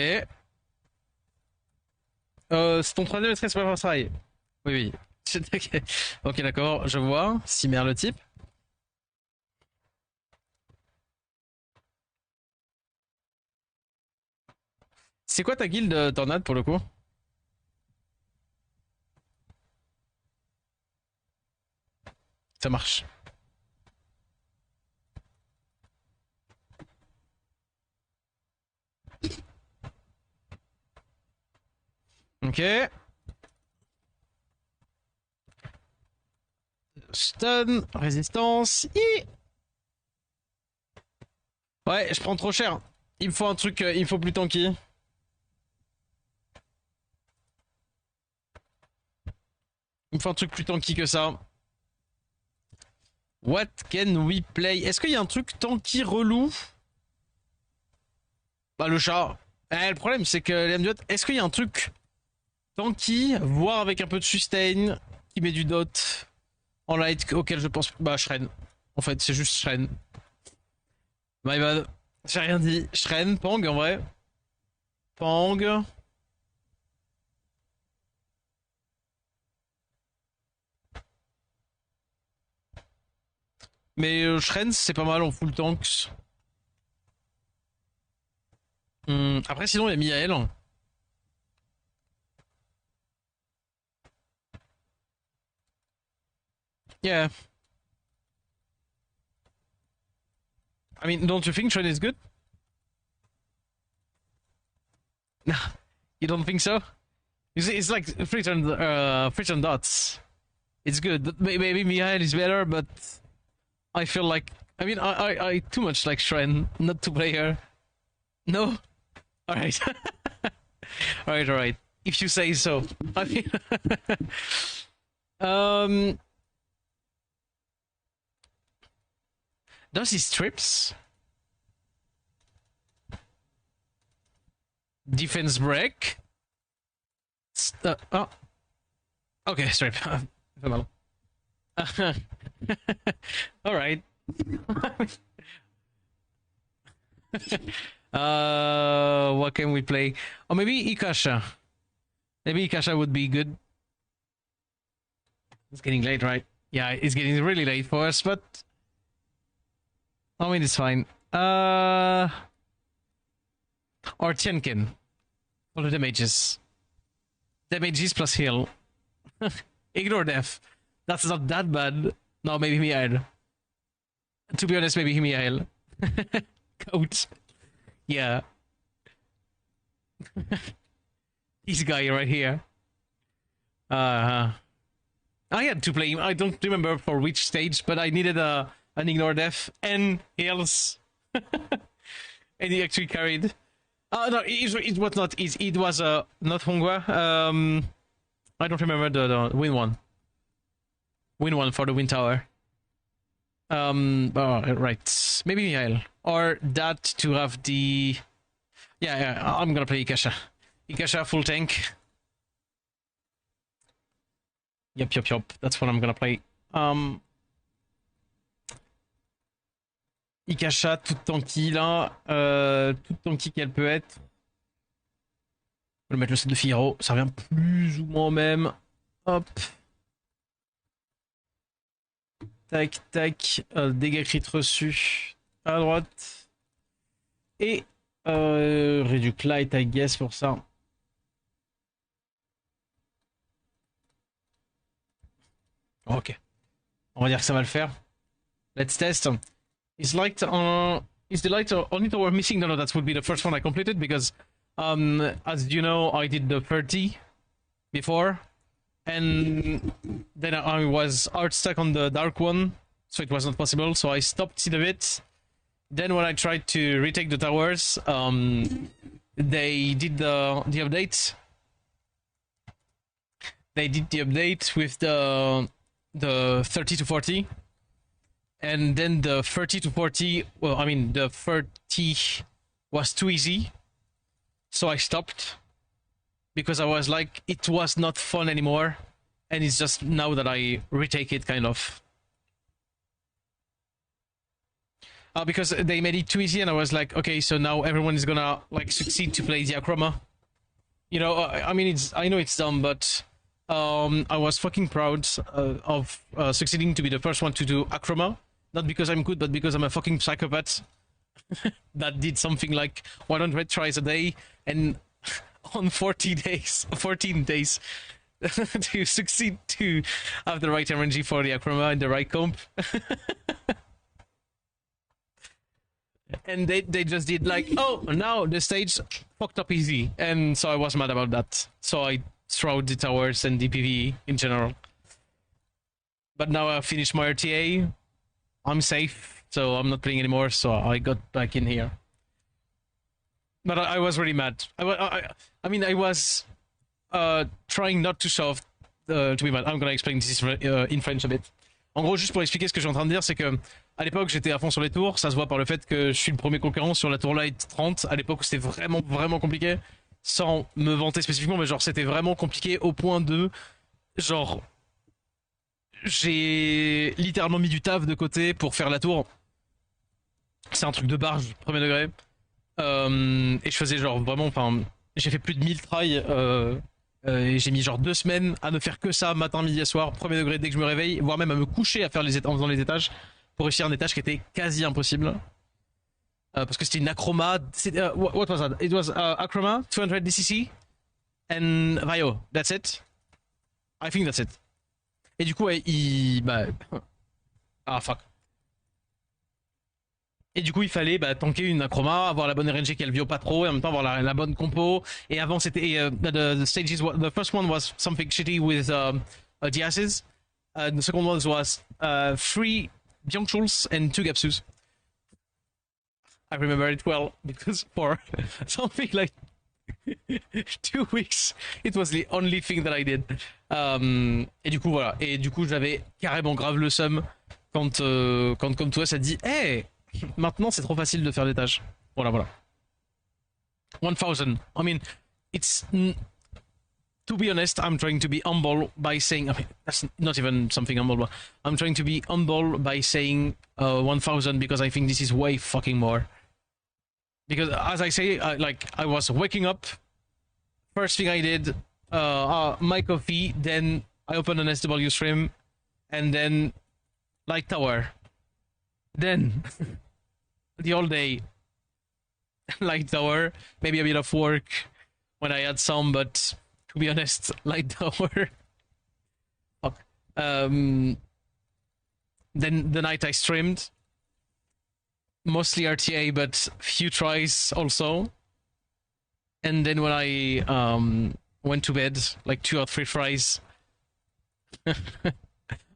C'est ton troisième stress pour travail. Oui. Ok, d'accord, je vois. Cimer le type. C'est quoi ta guilde, Tornade, pour le coup? Ça marche. Ok. Stun, résistance. Ouais, je prends trop cher. Il me faut un truc, il me faut plus tanky. Il me faut un truc plus tanky que ça. What can we play? Est-ce qu'il y a un truc tanky relou? Bah le chat. Le problème c'est que les Amduat, est-ce qu'il y a un truc tanky, voire avec un peu de sustain, qui met du dot en light auquel je pense... Bah Shren. En fait c'est juste Shren. My bad. J'ai rien dit. Shren, Pang en vrai. Pang. Mais Shren c'est pas mal en full tanks. Après sinon il y a Miael. Yeah. I mean, don't you think Shren is good? No, you don't think so? You see, it's like Friction Dots. It's good. Maybe Mihail is better, but I feel like I too much like Shren, not to play her. No? Alright. Alright. If you say so. I mean does he strips? Defense break? Oh. Okay, strip. Alright. What can we play? Or maybe Ikasha. Maybe Ikasha would be good. It's getting late, right? Yeah, it's getting really late for us, but I mean it's fine. Or Tiankin. For the damages. Damages plus heal. Ignore death. That's not that bad. No, maybe Miael. To be honest, maybe Miael. Coach. Yeah. This guy right here. I had to play him. I don't remember for which stage, but I needed an ignore death and heals. And he actually carried. No, it was not. It was not Hongwa. I don't remember the win one. Win one for the Wind Tower. Right. Maybe Mihail. Or that to have the... Yeah, I'm gonna play Ikasha. Ikasha full tank. Yup. That's what I'm gonna play. Ikasha, toute tanky là. Toute tanky qu'elle peut être. Je vais mettre le set de Figaro. Ça revient plus ou moins au même. Hop. Tac. Dégâts crit reçus à droite. Et Reduc Light, I guess, pour ça. Ok. On va dire que ça va le faire. Let's test. Is the light only tower missing? No, that would be the first one I completed because, as you know, I did the 30 before, and then I was hard stuck on the dark one, so it was not possible. So I stopped it a bit. Then when I tried to retake the towers, they did the update. They did the update with the 30 to 40. And then the 30 to 40, well, I mean, the 30 was too easy. So I stopped. Because I was like, it was not fun anymore. And it's just now that I retake it, kind of. Because they made it too easy, and I was like, okay, so now everyone is gonna, like, succeed to play the Akroma. You know, I mean, I know it's dumb, but... I was fucking proud of succeeding to be the first one to do Akroma. Not because I'm good, but because I'm a fucking psychopath that did something like 100 tries a day. And on 40 days, 14 days to succeed to have the right RNG for the Akroma and the right comp. And they just did like, oh, now the stage fucked up easy. And so I was mad about that. So I threw out the towers and DPV in general. But now I finished my RTA. I'm safe, so I'm not playing anymore. So I got back in here. But I was really mad. I mean, I was trying not to show off to be mad. I'm gonna explain this in French a bit. En gros, juste pour expliquer ce que je suis en train de dire, c'est que à l'époque j'étais à fond sur les tours. Ça se voit par le fait que je suis le premier concurrent sur la tour light 30. À l'époque, c'était vraiment compliqué. Sans me vanter spécifiquement, mais genre c'était vraiment compliqué au point de genre j'ai littéralement mis du taf de côté pour faire la tour. C'est un truc de barge, premier degré. Et je faisais genre vraiment, enfin, j'ai fait plus de 1000 tries. Et j'ai mis genre 2 semaines à ne faire que ça, matin, midi et soir, premier degré dès que je me réveille, voire même à me coucher à faire en faisant les étages, pour réussir un étage qui était quasi impossible. Parce que c'était une Akroma. What was that? It was Akroma, 200 DCC, and Vaio. That's it. I think that's it. Et du coup, bah. Ah, fuck. Et du coup, il fallait tanker une Akroma, avoir la bonne RNG qui a le Vio pas trop, et en même temps avoir la bonne compo. Et avant, c'était. The stages. The first one was something shitty with Diases. The second one was 3 Byongchuls and 2 Gapsus. I remember it well because for something like 2 weeks, it was the only thing that I did. Et du coup, voilà. Et du coup, j'avais carrément grave le seum quand comme toi, ça te dit, hey, maintenant c'est trop facile de faire des tâches. Voilà. 1000. I mean, it's. To be honest, I'm trying to be humble by saying, I mean, that's not even something humble, but I'm trying to be humble by saying 1000 because I think this is way fucking more. Because as I say, I was waking up, first thing I did, my coffee, then I opened an SW stream, and then light tower. Then the whole day, light tower, maybe a bit of work when I had some, but to be honest, light tower. Fuck. Then the night I streamed, mostly RTA, but few tries also. And then when I went to bed, like 2 or 3 tries,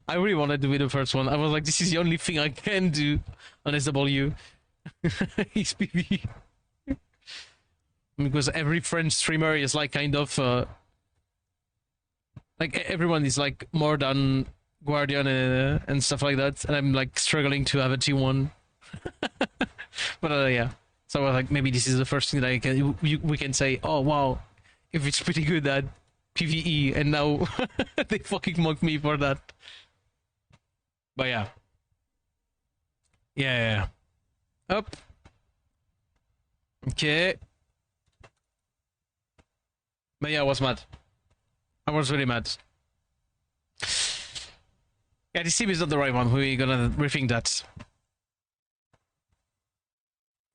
I really wanted to be the first one. I was like, this is the only thing I can do on SW. Is PV. Because every French streamer is like kind of like everyone is like more than Guardian and stuff like that, and I'm like struggling to have a T1. But yeah, so I was like, maybe this is the first thing that we can say, oh wow, if it's pretty good at PvE, and now they fucking mock me for that. But yeah. Up. Okay. But yeah, I was mad. I was really mad. Yeah, this team is not the right one. We're gonna rethink that.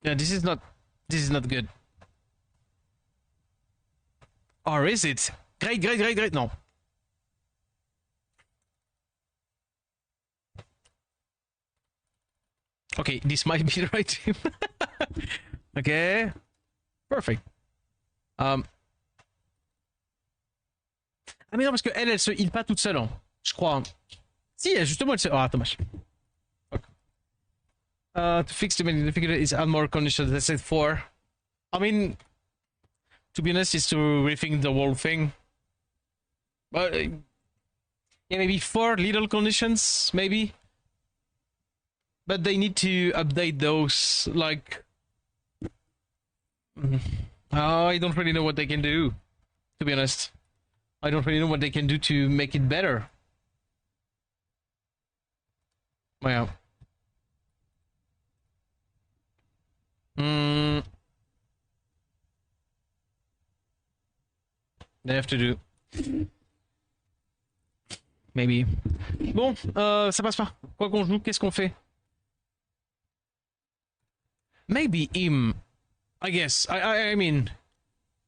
Yeah, this is not good. Or is it? Great. No. Okay, this might be the right team. Okay. Perfect. Ah mais non, parce que elle se heal pas toute seule, hein, je crois. Hein. Si, justement, elle se... Ah, dommage. Okay. To fix the many difficulty is add more conditions. Let's say 4. I mean, to be honest, it's to rethink the whole thing. But yeah, maybe 4 little conditions, maybe. But they need to update those, like... I don't really know what they can do, to be honest. I don't really know what they can do to make it better. Well. They have to do. Maybe. Bon, ça passe pas. Quoi qu'on joue, qu'est-ce qu'on fait? Maybe him. I guess. I mean,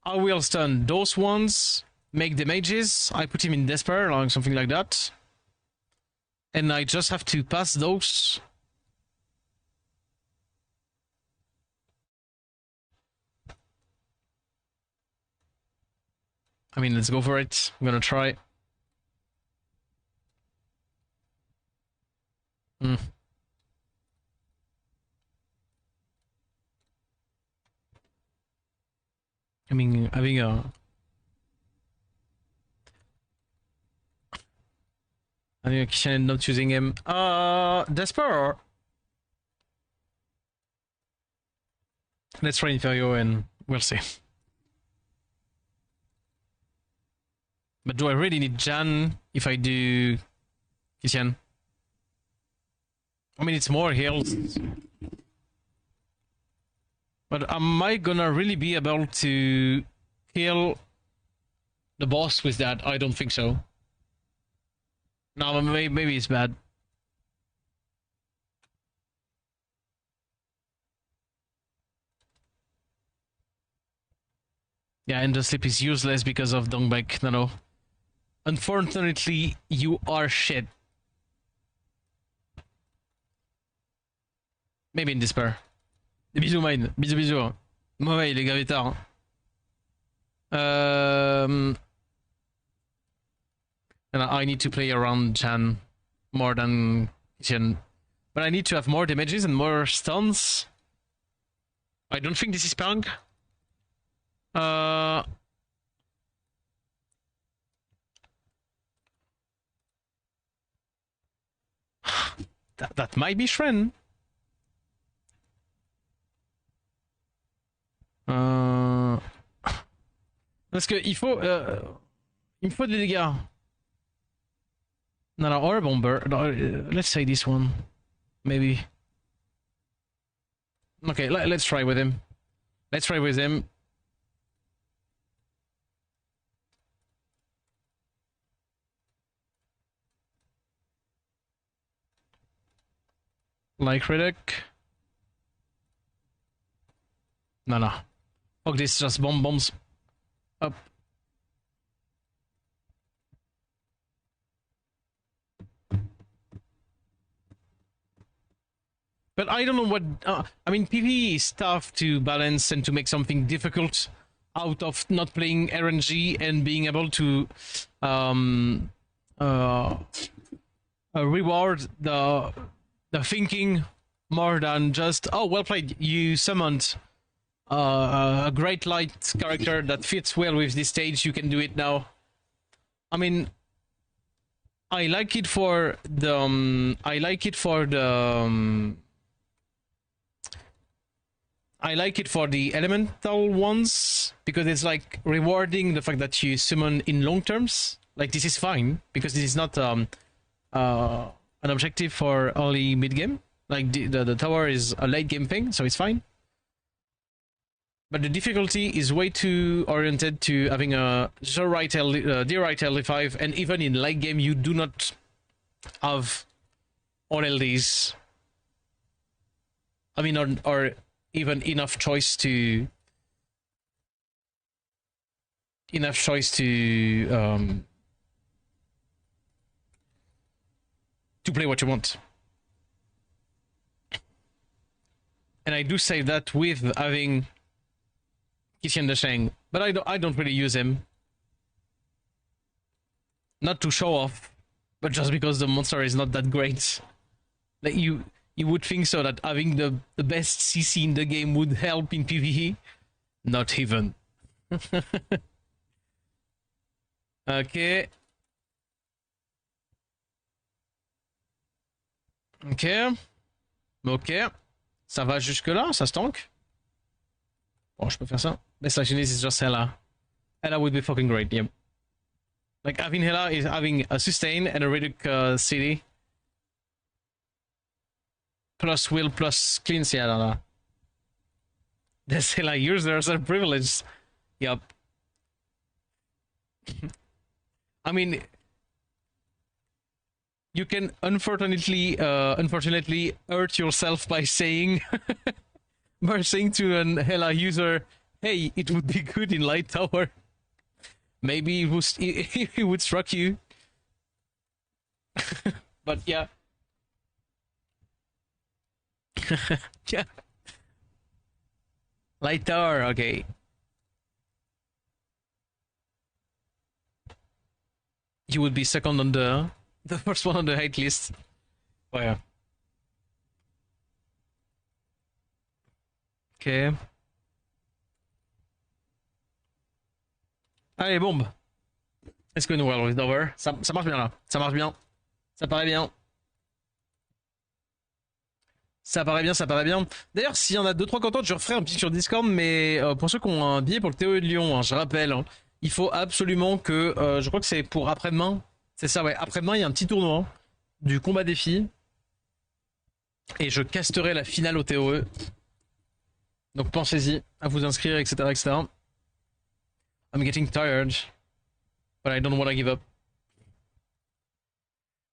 I will stun those ones, make damages, I put him in despair or something like that. And I just have to pass those. I mean, let's go for it. I'm gonna try. I mean, having a... I think I can not choosing him. Desper. Let's try Inferio and we'll see. But do I really need Jan if I do Kishan? I mean, it's more heals. But am I gonna really be able to kill the boss with that? I don't think so. No, maybe it's bad. Yeah, and the slip is useless because of Dongbek. No. Unfortunately, you are shit. Maybe in despair. Bisous, mine. Bisous, bisous. Mauvais, les gars, bêtards. And I need to play around Jan more than Jen. But I need to have more damages and more stuns. I don't think this is punk. That might be Shren. Parce que il me faut des dégâts. No, or a bomber. No, let's say this one, maybe. Okay, let's try with him. Let's try with him. Like Riddick. No. Fuck this, just bombs up. But I don't know what... I mean, PvE is tough to balance and to make something difficult out of not playing RNG and being able to reward the thinking more than just, oh, well played, you summoned a great light character that fits well with this stage, you can do it now. I mean... I like it for the I like it for the elemental ones because it's like rewarding the fact that you summon in long terms. Like this is fine because this is not an objective for early mid game. Like the tower is a late game thing, so it's fine. But the difficulty is way too oriented to having a Dear Right LD5, and even in late game you do not have all LDs. I mean, or even enough choice to play what you want. And I do say that with having Kishan the Sheng, but I don't really use him. Not to show off, but just because the monster is not that great. Like you would think so that having the best CC in the game would help in PvE. Not even. Ok. Ok. Ça va jusque là, ça se tank. Bon, je peux faire ça. Best Legionist is just Hela. Hela would be fucking great, yep. Like, having Hela is having a sustain and a Riddick city. Plus will, plus cleans, yeah, no. That's Hela users are privileged. Yep. I mean, you can unfortunately hurt yourself by saying to an Hela user, Hey, it would be good in light tower. Maybe it would struck you. But yeah. Yeah. Light tower, okay. You would be second on the first one on the hate list. Oh yeah. Ok. Allez, bombe. Est-ce que nous world is over? Ça marche bien là. Ça marche bien. Ça paraît bien. Ça paraît bien, ça paraît bien. D'ailleurs, s'il y en a 2-3 contents, je referai un petit sur Discord, mais pour ceux qui ont un billet pour le TO de Lyon, hein, je rappelle, hein, il faut absolument que, je crois que c'est pour après-demain, c'est ça, ouais, après-demain, il y a un petit tournoi hein, du combat défi, et je casterai la finale au TOE. Donc pensez-y à vous inscrire, etc., etc. I'm getting tired, but I don't want to give up.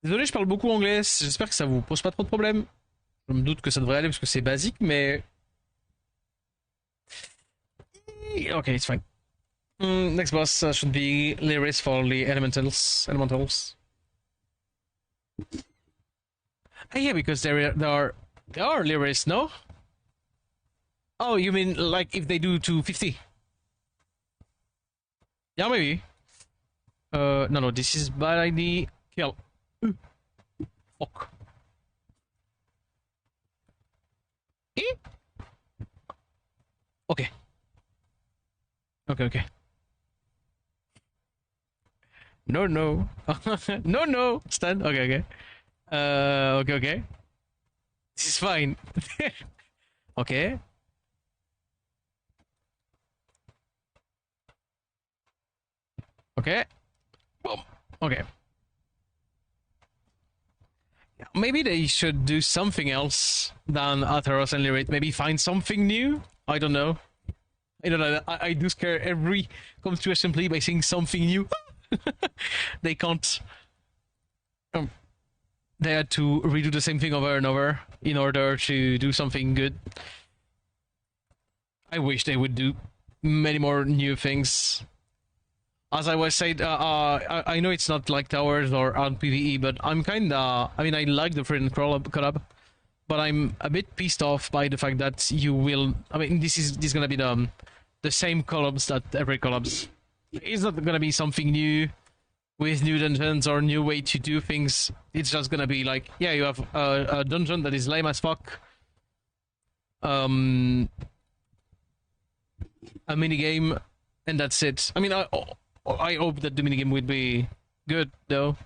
Désolé, je parle beaucoup anglais, j'espère que ça vous pose pas trop de problèmes. Je me doute que ça devrait aller parce que c'est basique, mais... Ok, it's fine. Next boss should be Lyris for the elementals. Yeah, because there are Lyris, no? Oh, you mean like if they do 250? Yeah, maybe. No, this is bad idea. Kill. Fuck. Eh? Okay. Okay. No. No. Stand. Okay. Okay. This is fine. Okay. Okay. Boom. Okay. Maybe they should do something else than Atheros and Lyrate. Maybe find something new? I don't know. I do scare every comes to assembly by saying something new. They can't. They had to redo the same thing over and over in order to do something good. I wish they would do many more new things. As I was saying, I know it's not like towers or on PvE, but I'm kinda. I mean, I like the friend collab, but I'm a bit pissed off by the fact that you will. I mean, this is gonna be the same collabs that every collabs. It's not gonna be something new with new dungeons or new way to do things. It's just gonna be like, yeah, you have a dungeon that is lame as fuck. A minigame, and that's it. I mean, I hope that the minigame would be good, though.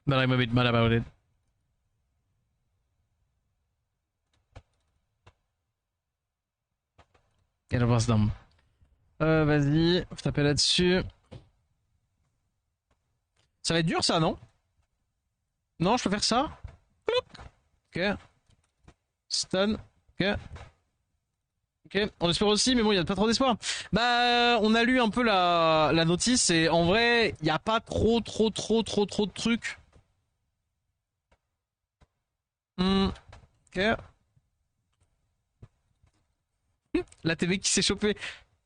But I'm a bit mad about it. Quelle avance d'âme. Vas-y, faut taper là-dessus. Ça va être dur, ça, non? Non, je peux faire ça? Ok. Stun. Ok. Ok, on espère aussi, mais bon, il n'y a pas trop d'espoir. Bah, on a lu un peu la notice et en vrai, il n'y a pas trop de trucs. Ok. La TV qui s'est chopée.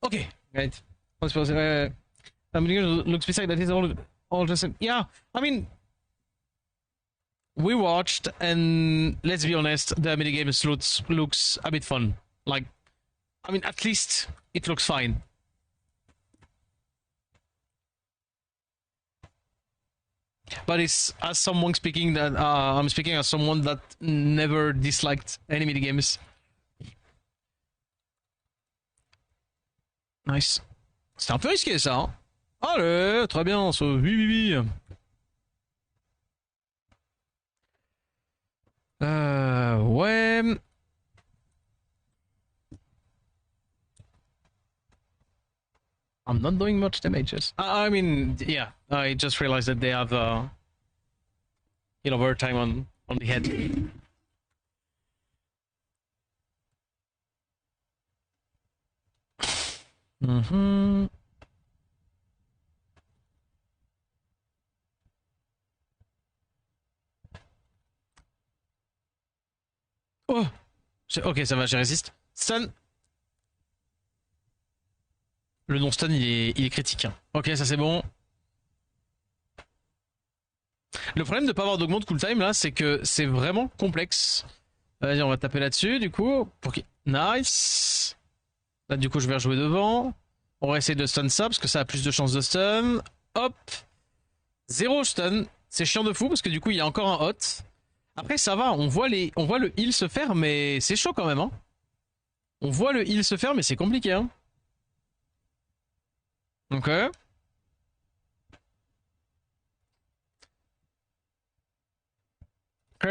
Ok, right. On espère, looks beside that is all the same. Yeah, I mean, we watched and let's be honest, the minigame looks a bit fun. Like, I mean, at least it looks fine. But it's as someone speaking that I'm speaking as someone that never disliked any minigames. Nice. C'était un peu risqué ça. Hein. Allez, très bien. Oui. Ouais. I'm not doing much damages. I mean, yeah. I just realized that they have, overtime on the head. Oh! Ok, ça va, j'ai résiste. Stun. Le non-stun, il est critique, hein. Ok, ça c'est bon. Le problème de pas avoir d'augmente cool time là, c'est que c'est vraiment complexe. Vas-y, on va taper là-dessus, du coup. Nice. Là, du coup, je vais rejouer devant. On va essayer de stun ça, parce que ça a plus de chances de stun. Hop. Zéro stun. C'est chiant de fou, parce que du coup, il y a encore un hot. Après, ça va, on voit le heal se faire, mais c'est chaud quand même, hein. On voit le heal se faire, mais c'est compliqué, hein. Ok. Ok.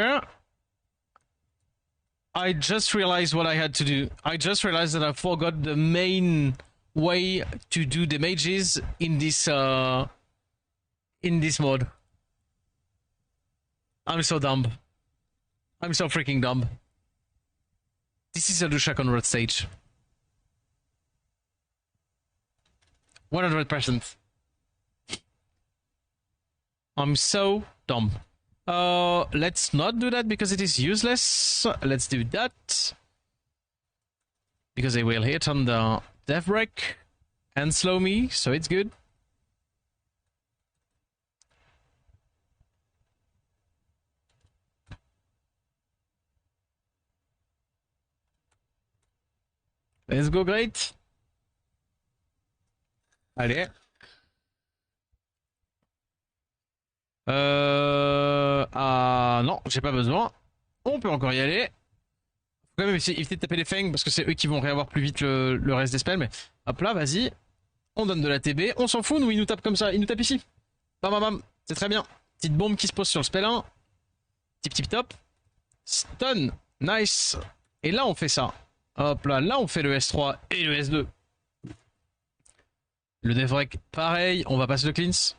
I just realized what I had to do. I just realized that I forgot the main way to do damages in this mode. I'm so dumb. I'm so freaking dumb. This is a Lucia Conrad stage. 100%. I'm so dumb. Let's not do that because it is useless. Let's do that. Because they will hit on the death break and slow me, so it's good. Let's go, great. Allez. Ah non, j'ai pas besoin. On peut encore y aller. Faut quand même éviter de taper les fangs parce que c'est eux qui vont réavoir plus vite le reste des spells. Mais hop là, vas-y. On donne de la TB. On s'en fout, nous, ils nous tapent comme ça. Ils nous tapent ici. Bam bam bam. C'est très bien. Petite bombe qui se pose sur le spell 1. Tip tip top. Stun. Nice. Et là, on fait ça. Hop là, là, on fait le S3 et le S2. Le Devrek, pareil. On va passer le cleanse.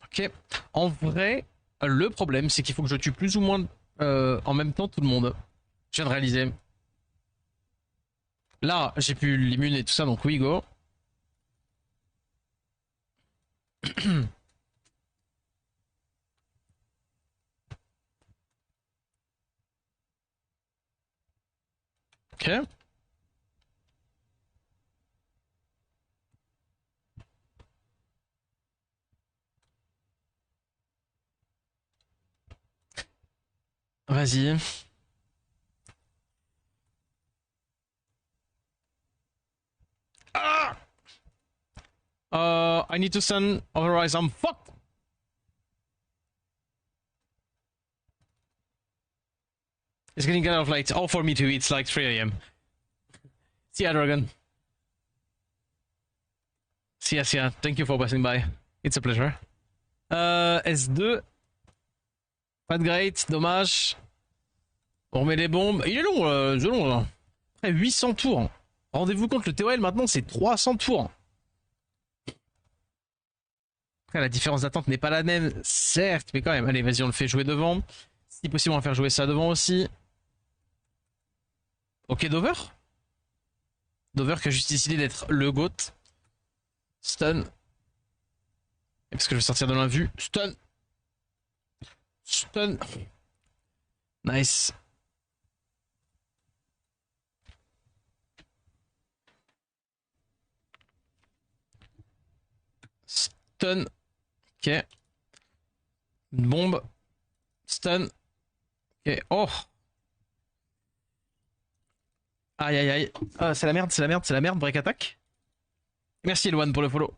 Ok. En vrai, le problème, c'est qu'il faut que je tue plus ou moins en même temps tout le monde. Je viens de réaliser. Là, j'ai pu l'immune et tout ça, donc oui, go. Ok. Vas-y. Ah! I need to stun, otherwise I'm fucked. It's getting kind of late. Oh, for me too. It's like 3 a.m. See ya, Dragon. See ya, see ya. Thank you for passing by. It's a pleasure. S2. Pas de great, dommage. On remet les bombes. Il est long, c'est long là. Après 800 tours. Rendez-vous compte, le TOL maintenant c'est 300 tours. Après, la différence d'attente n'est pas la même, certes, mais quand même. Allez, vas-y, on le fait jouer devant. Si possible, on va faire jouer ça devant aussi. Ok, Dover. Dover qui a juste décidé d'être le GOAT. Stun. Parce que je vais sortir de l'invue. Stun. Stun. Nice. Stun. Ok. Bombe. Stun. Ok. Oh. Aïe aïe aïe. C'est la merde, c'est la merde, c'est la merde. Break attack. Merci Elouane pour le follow.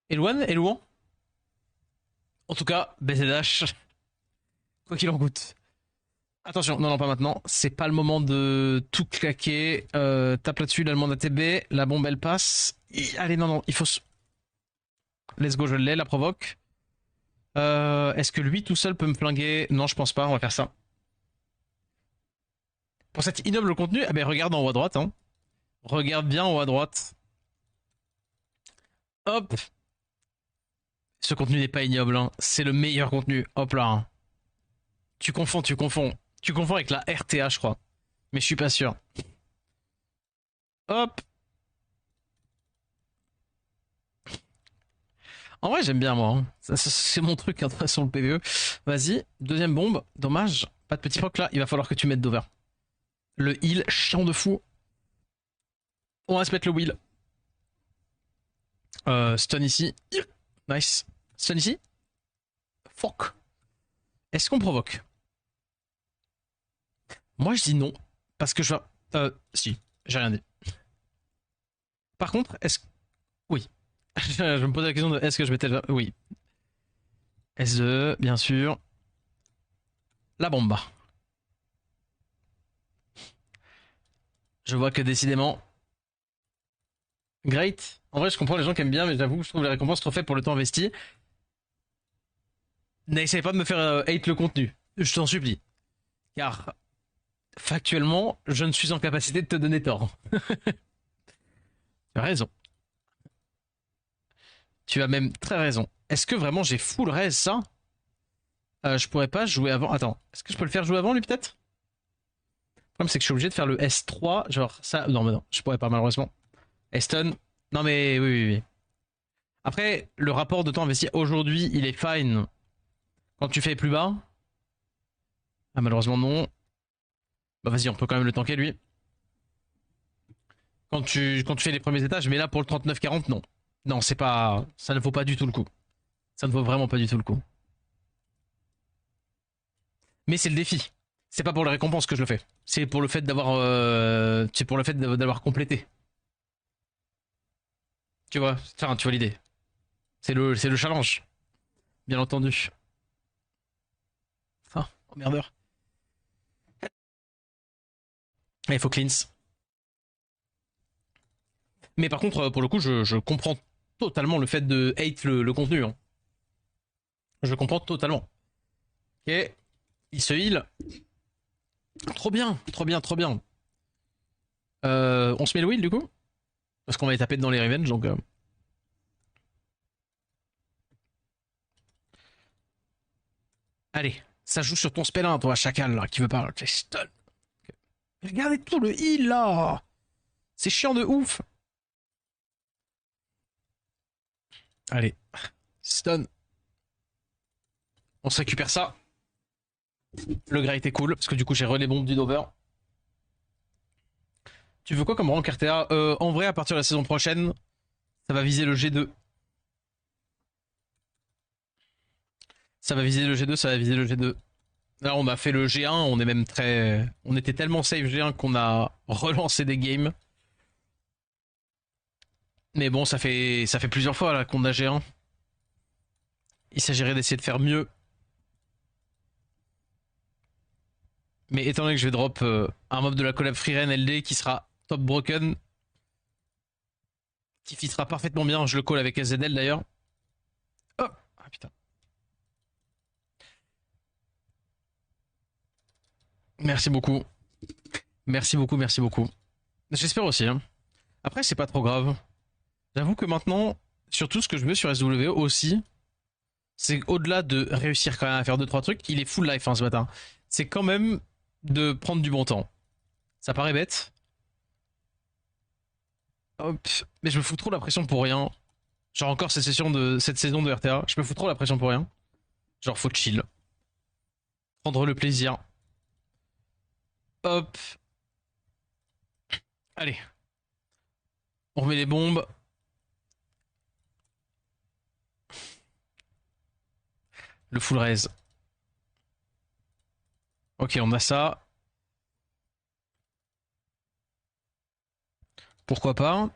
Elouane, Elouan. En tout cas, BZH. Quoi qu'il en coûte. Attention, non, non, pas maintenant. C'est pas le moment de tout claquer. Tape là-dessus, là, demande ATB. La bombe, elle passe. Allez, non, non, il faut... Let's go, je l'ai, la provoque. Est-ce que lui, tout seul, peut me flinguer? Non, je pense pas, on va faire ça. Pour cet ignoble contenu, ah ben regarde en haut à droite. Hein. Regarde bien en haut à droite. Hop. Ce contenu n'est pas ignoble, hein. C'est le meilleur contenu. Hop là. Hein. Tu confonds, tu confonds. Tu confonds avec la RTA, je crois. Mais je suis pas sûr. Hop. En vrai, j'aime bien moi, hein. C'est mon truc hein, de toute façon le PvE. Vas-y, deuxième bombe. Dommage, pas de petit proc là. Il va falloir que tu mettes d'over. Le heal, chiant de fou. On va se mettre le wheel. Stun ici. Nice. Stun ici. Fuck. Est-ce qu'on provoque? Moi je dis non. Parce que je vais... si. J'ai rien dit. Par contre, est-ce... Oui. Je me posais la question de est-ce que je mettais... Oui. S2, bien sûr. La bombe. Je vois que décidément... Great. En vrai, je comprends les gens qui aiment bien, mais j'avoue que je trouve les récompenses trop faibles pour le temps investi. N'essaye pas de me faire hate le contenu. Je t'en supplie. Car, factuellement, je ne suis en capacité de te donner tort. Tu as raison. Tu as même très raison. Est-ce que vraiment j'ai full raise ça? Je pourrais pas jouer avant. Attends, est-ce que je peux le faire jouer avant lui peut-être? Le problème c'est que je suis obligé de faire le S3. Genre ça. Non, mais non, je pourrais pas malheureusement. Eston. Non, mais oui, oui, oui. Après, le rapport de temps investi aujourd'hui, il est fine quand tu fais plus bas. Ah, malheureusement, non. Bah, vas-y, on peut quand même le tanker lui. Quand tu fais les premiers étages, mais là pour le 39-40, non. Non, c'est pas. Ça ne vaut pas du tout le coup. Ça ne vaut vraiment pas du tout le coup. Mais c'est le défi. C'est pas pour les récompenses que je le fais. C'est pour le fait d'avoir. C'est pour le fait d'avoir complété. Tu vois, enfin, tu vois l'idée. C'est le challenge, bien entendu. Ah, oh merdeur. Il faut cleanse. Mais par contre, pour le coup, je comprends totalement le fait de hate le contenu. Hein. Je comprends totalement. Ok, il se heal. Trop bien, trop bien, trop bien. On se met le wheel du coup? Parce qu'on va les taper dans les revenge donc. Allez, ça joue sur ton spellin, toi, chacal, là, qui veut pas. Stun. Regardez tout le heal là! C'est chiant de ouf! Allez, stun. On se récupère ça. Le gras était cool, parce que du coup j'ai relais bombes du Dover. Tu veux quoi comme rank RTA? En vrai, à partir de la saison prochaine, ça va viser le G2. Ça va viser le G2, ça va viser le G2. Là, on a fait le G1, on est même très. On était tellement safe G1 qu'on a relancé des games. Mais bon, ça fait plusieurs fois là qu'on a G1. Il s'agirait d'essayer de faire mieux. Mais étant donné que je vais drop un mob de la collab Freeren LD qui sera top broken, qui fitera parfaitement bien, je le call avec SZL d'ailleurs. Oh ah putain. Merci beaucoup. Merci beaucoup, merci beaucoup. J'espère aussi. Hein. Après, c'est pas trop grave. J'avoue que maintenant, surtout ce que je veux sur SW aussi, c'est au-delà de réussir quand même à faire 2-3 trucs, il est full life hein, ce matin. C'est quand même de prendre du bon temps. Ça paraît bête. Hop. Mais je me fous trop la pression pour rien. Genre encore cette saison de RTA, je me fous trop la pression pour rien. Genre faut chill. Prendre le plaisir. Hop. Allez. On remet les bombes. Le full raise. Ok, on a ça. Pourquoi pas.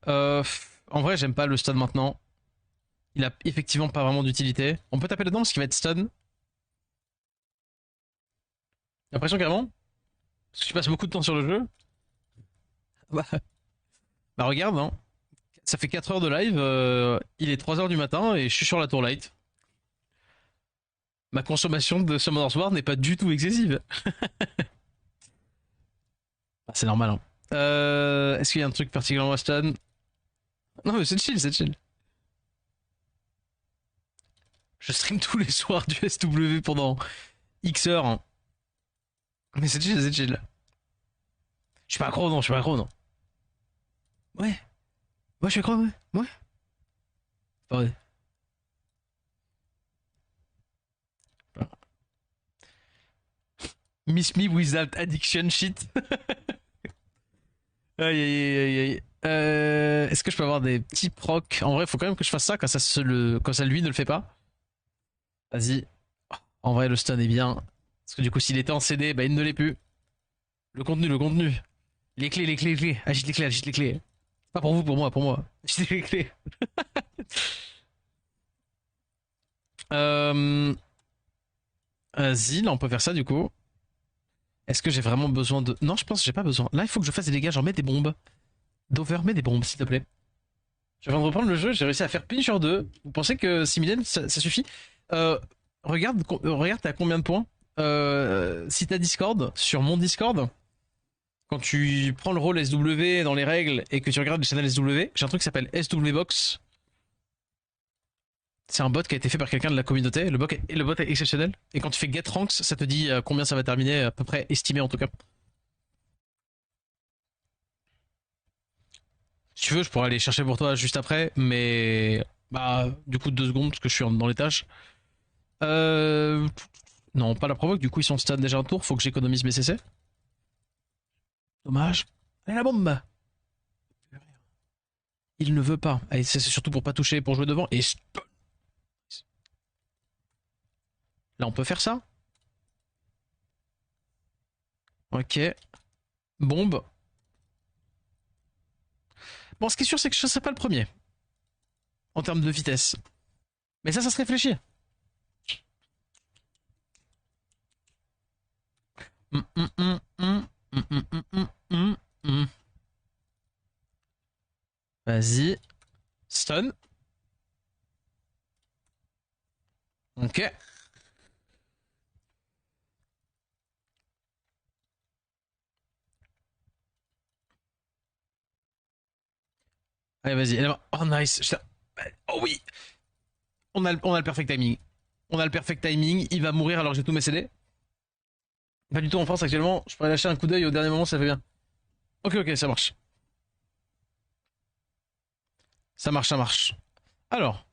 En vrai, j'aime pas le stun maintenant. Il a effectivement pas vraiment d'utilité. On peut taper dedans parce qu'il va être stun. J'ai l'impression carrément. Parce que tu passes beaucoup de temps sur le jeu. Bah, bah regarde, hein. Ça fait 4 heures de live. Il est 3 heures du matin et je suis sur la tour light. Ma consommation de Summoner's War n'est pas du tout excessive. Ah, c'est normal. Hein. Est-ce qu'il y a un truc particulièrement stun? Non mais c'est chill, c'est chill. Je stream tous les soirs du SW pendant X heures. Hein. Mais c'est chill, c'est chill. Je suis pas accro, non, je suis pas accro, non. Ouais. Ouais, je suis d'accord, ouais. Ouais. Ouais. Miss me without addiction shit. Aïe aïe aïe aïe. Est-ce que je peux avoir des petits procs? En vrai, faut quand même que je fasse ça quand quand ça lui ne le fait pas. Vas-y. En vrai, le stun est bien. Parce que du coup, s'il était en CD, bah il ne l'est plus. Le contenu, le contenu. Les clés, les clés, les clés. Agite les clés, agite les clés. Pas pour vous, pour moi, pour moi. Agite les clés. Euh... Vas-y, là on peut faire ça du coup. Est-ce que j'ai vraiment besoin de... Non, je pense que j'ai pas besoin. Là, il faut que je fasse des dégâts, genre mets des bombes. Dover, mets des bombes, s'il te plaît. Je viens de reprendre le jeu, j'ai réussi à faire Punisher 2. Vous pensez que 6 ça suffit? Regarde, t'as combien de points? Si t'as Discord, sur mon Discord, quand tu prends le rôle SW dans les règles et que tu regardes le channel SW, j'ai un truc qui s'appelle SW Box. C'est un bot qui a été fait par quelqu'un de la communauté. Le bot est exceptionnel. Et quand tu fais Get Ranks, ça te dit combien ça va terminer, à peu près estimé en tout cas. Si tu veux, je pourrais aller chercher pour toi juste après, mais bah du coup 2 secondes parce que je suis dans les tâches. Euh... Non, pas la provoque, du coup ils sont stun déjà un tour, faut que j'économise mes CC. Dommage. Allez la bombe. Il ne veut pas. Allez, c'est surtout pour pas toucher, pour jouer devant. Et là on peut faire ça. Ok. Bombe. Bon, ce qui est sûr, c'est que je ne serai pas le premier. En termes de vitesse. Mais ça se réfléchit. Vas-y. Stun. Ok. Allez, vas-y. Oh, nice. Oh oui. On a le perfect timing. On a le perfect timing. Il va mourir alors que j'ai tous mes CD. Pas du tout en France actuellement. Je pourrais lâcher un coup d'œil au dernier moment, ça fait bien. Ok, ok, ça marche. Ça marche, ça marche. Alors.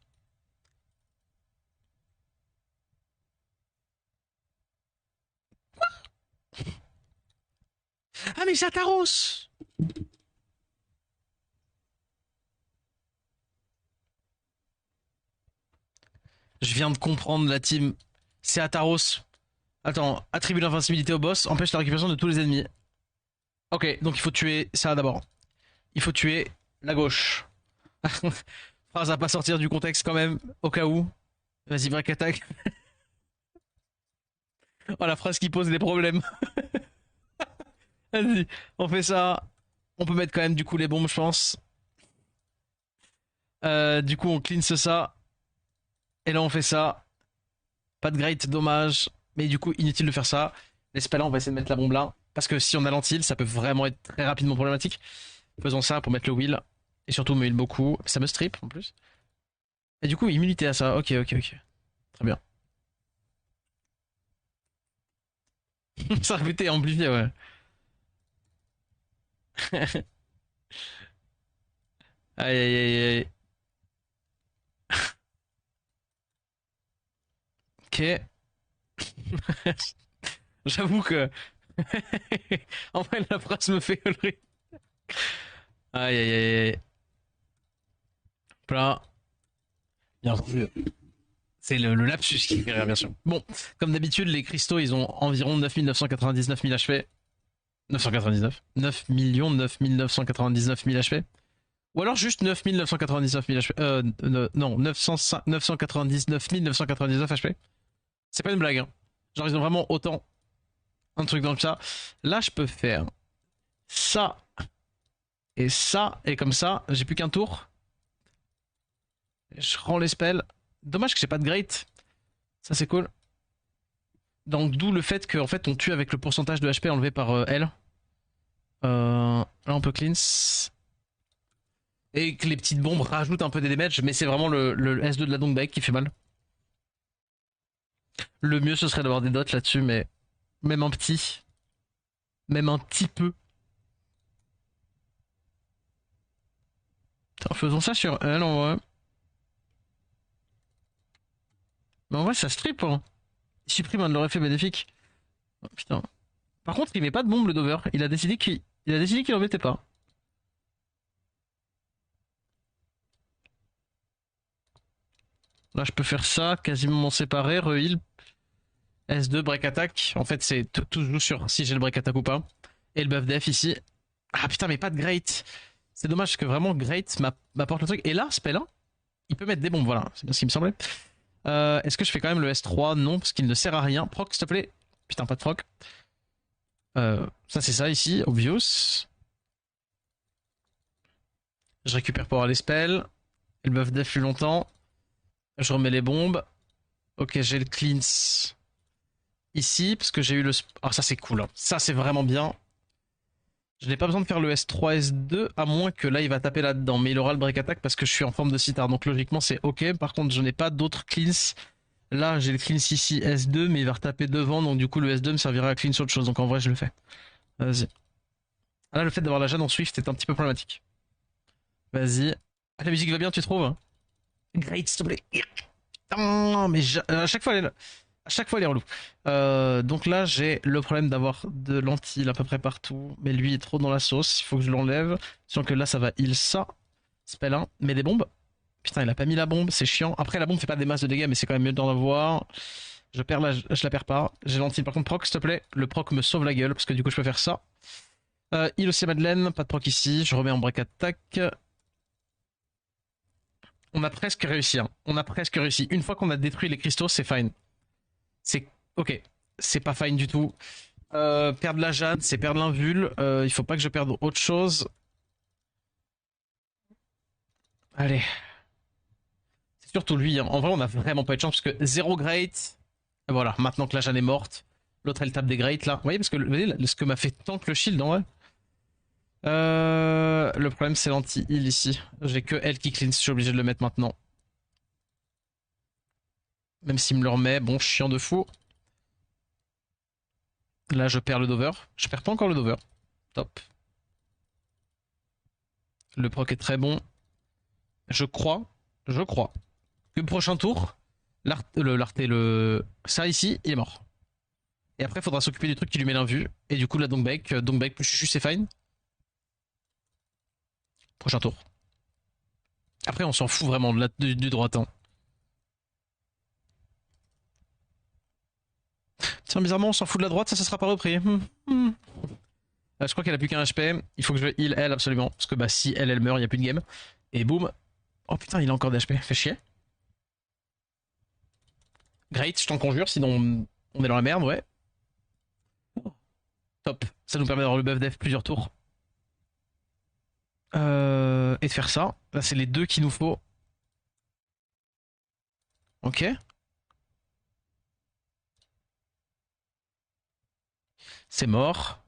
Ah, mais c'est Ataros. Je viens de comprendre la team. C'est Ataros. Attends, attribue l'invincibilité au boss, empêche la récupération de tous les ennemis. Ok, donc il faut tuer ça d'abord. Il faut tuer la gauche. Phrase à pas sortir du contexte quand même, au cas où. Vas-y, break attack. Oh, la phrase qui pose des problèmes. Vas-y, on fait ça. On peut mettre quand même du coup les bombes, je pense. Du coup, on cleanse ça. Et là, on fait ça. Pas de great, dommage. Mais du coup, inutile de faire ça. Laisse pas là, on va essayer de mettre la bombe là. Parce que si on a l'antil, ça peut vraiment être très rapidement problématique. Faisons ça pour mettre le wheel. Et surtout, me heal beaucoup. Ça me strip en plus. Et du coup, immunité à ça. Ok, ok, ok. Très bien. Ça aurait été amplifié, ouais. Aïe, aïe, aïe, aïe. Ok. J'avoue que. En vrai, la phrase me fait hurler. Aïe, aïe, aïe, aïe. Plat. Bien entendu. C'est le lapsus qui est derrière, bien sûr. Bon, comme d'habitude, les cristaux, ils ont environ 9 999 000 HP. 999. 9 9 999 000 HP. Ou alors juste 9 999 000 HP. Non, 999 999 HP. C'est pas une blague, hein. Genre, ils ont vraiment autant un truc dans le chat. Là, je peux faire ça et ça. Et comme ça, j'ai plus qu'un tour. Je rends les spells. Dommage que j'ai pas de great. Ça, c'est cool. Donc, d'où le fait qu'en fait, on tue avec le pourcentage de HP enlevé par L. Là, on peut cleanse. Et que les petites bombes rajoutent un peu des damage, mais c'est vraiment le S2 de la Dongbag qui fait mal. Le mieux, ce serait d'avoir des dots là-dessus, mais même un petit. Même un petit peu. Putain, faisons ça sur elle en vrai. Mais en vrai, ça strip, hein. Il supprime un de leurs effets bénéfiques. Oh, putain. Par contre, il met pas de bombe le Dover. Il a décidé qu'il en mettait pas. Là, je peux faire ça, quasiment séparé, re-heal, S2, break attack. En fait, c'est tout se joue sur si j'ai le break attack ou pas. Et le buff def ici. Ah putain, mais pas de great. C'est dommage que vraiment great m'apporte le truc. Et là, spell 1, il peut mettre des bombes, voilà. C'est bien ce qui me semblait. Est-ce que je fais quand même le S3? Non, parce qu'il ne sert à rien. Proc, s'il te plaît. Putain, pas de proc. Ça, c'est ça ici, obvious. Je récupère pour avoir les spells. Et le buff def plus longtemps. Je remets les bombes. Ok, j'ai le cleanse ici, parce que j'ai eu le... Ah, ça c'est cool. Hein. Ça c'est vraiment bien. Je n'ai pas besoin de faire le S3, S2, à moins que là il va taper là-dedans. Mais il aura le break attack parce que je suis en forme de sitar. Donc logiquement c'est ok. Par contre, je n'ai pas d'autres cleans. Là, j'ai le cleanse ici, S2, mais il va retaper devant. Donc du coup, le S2 me servira à cleanse autre chose. Donc en vrai, je le fais. Vas-y. Ah, là, le fait d'avoir la Jeanne en Swift est un petit peu problématique. Vas-y. Ah, la musique va bien, tu trouves? Great, s'il te plaît. Putain, mais à chaque fois, elle est là. À chaque fois, elle est relou. Donc là, j'ai le problème d'avoir de l'anti à peu près partout. Mais lui est trop dans la sauce. Il faut que je l'enlève. Sinon que là, ça va heal ça. Spell 1. Mais des bombes. Putain, il a pas mis la bombe. C'est chiant. Après, la bombe fait pas des masses de dégâts, mais c'est quand même mieux d'en avoir. Je perds la, je la perds pas. J'ai l'anti. Par contre, proc, s'il te plaît. Le proc me sauve la gueule. Parce que du coup, je peux faire ça. Heal aussi Madeleine. Pas de proc ici. Je remets en break attack. On a presque réussi. Hein. On a presque réussi. Une fois qu'on a détruit les cristaux, c'est fine. C'est ok. C'est pas fine du tout. Perdre la jade, c'est perdre l'invul. Il faut pas que je perde autre chose. Allez. C'est surtout lui. Hein. En vrai, on a vraiment pas eu de chance parce que 0 great. Voilà, maintenant que la jade est morte. L'autre, elle tape des great là. Vous voyez, parce que vous voyez, ce que m'a fait tant que le shield en vrai. Le problème, c'est l'anti-heal ici. J'ai que elle qui cleanse. Je suis obligé de le mettre maintenant. Même s'il me le remet. Bon, chiant de fou. Là, je perds le dover. Je perds pas encore le dover. Top. Le proc est très bon. Je crois que le prochain tour, ça ici, il est mort. Et après, il faudra s'occuper du truc qui lui met l'invue. Et du coup, la Dongbake plus chuchu, c'est fine. Prochain tour. Après, on s'en fout vraiment du droitin. Tiens, bizarrement, on s'en fout de la droite, ça sera pas repris. Je crois qu'elle a plus qu'un HP. Il faut que je heal elle absolument. Parce que bah, si elle meurt, il n'y a plus de game. Et boum. Oh putain, il a encore des HP. Fait chier. Great, je t'en conjure, sinon on est dans la merde, ouais. Top. Ça nous permet d'avoir le buff def plusieurs tours. Et de faire ça. Là, c'est les deux qu'il nous faut. Ok. C'est mort.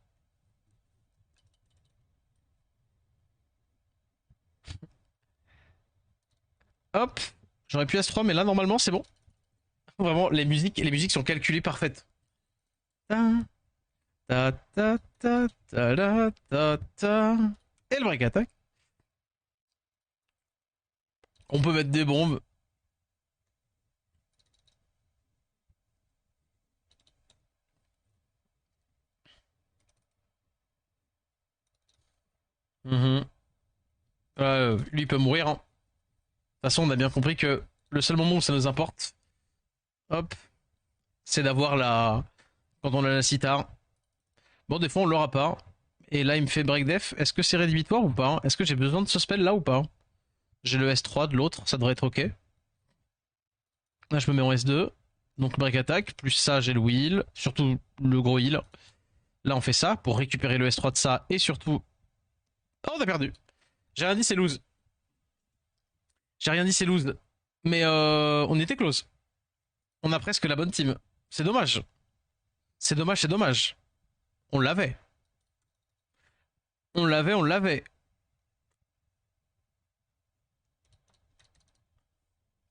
Hop. J'aurais pu S3, mais là, normalement, c'est bon. Vraiment, les musiques sont calculées parfaites. Ta ta ta ta ta ta ta ta. Et le break attack. On peut mettre des bombes. Mhm. Lui il peut mourir. Hein. De toute façon, on a bien compris que le seul moment où ça nous importe, hop, c'est d'avoir la. Quand on a la sitar. Bon, des fois, on l'aura pas. Et là, il me fait break def. Est-ce que c'est rédhibitoire ou pas? Est-ce que j'ai besoin de ce spell là ou pas? J'ai le S3 de l'autre, ça devrait être ok. Là, je me mets en S2. Donc, break attack. Plus ça, j'ai le wheel. Surtout le gros heal. Là, on fait ça pour récupérer le S3 de ça. Et surtout. Oh, on a perdu. J'ai rien dit, c'est lose. J'ai rien dit, c'est lose. Mais on était close. On a presque la bonne team. C'est dommage. C'est dommage, c'est dommage. On l'avait. On l'avait, on l'avait.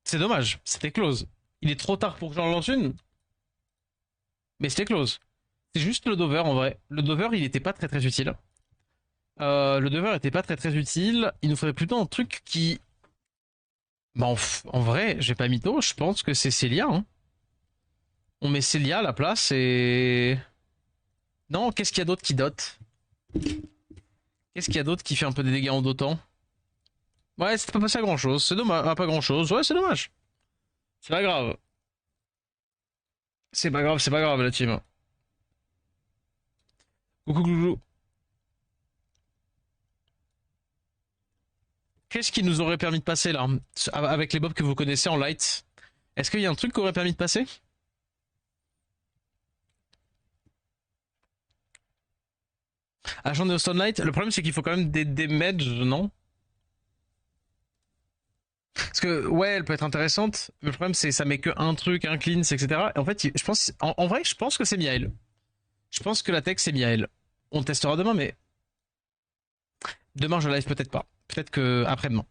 C'est dommage. C'était close. Il est trop tard pour que j'en lance une. Mais c'était close. C'est juste le Dover en vrai. Le Dover, il était pas très très utile. Le devoir était pas très utile. Il nous faudrait plutôt un truc qui... Bah en vrai, j'ai pas mytho, je pense que c'est Célia. Hein. On met Célia à la place et... Non, qu'est-ce qu'il y a d'autre qui dote? Qu'est-ce qu'il y a d'autre qui fait un peu des dégâts en dotant? Ouais, c'est pas passé à grand chose. C'est dommage. Ah, pas grand chose. Ouais, c'est dommage. C'est pas grave. C'est pas grave la team. Coucou, coucou. Qu'est-ce qui nous aurait permis de passer là? Avec les mobs que vous connaissez en light? Est-ce qu'il y a un truc qui aurait permis de passer? Agent de Stone Light, le problème c'est qu'il faut quand même des mages, non? Parce que ouais, elle peut être intéressante, mais le problème c'est ça met que un truc, un cleanse, etc. Et en fait, je pense, en vrai, je pense que c'est Miael. Je pense que la tech c'est Miael. On le testera demain, mais demain je live peut-être pas. Peut-être que après-demain.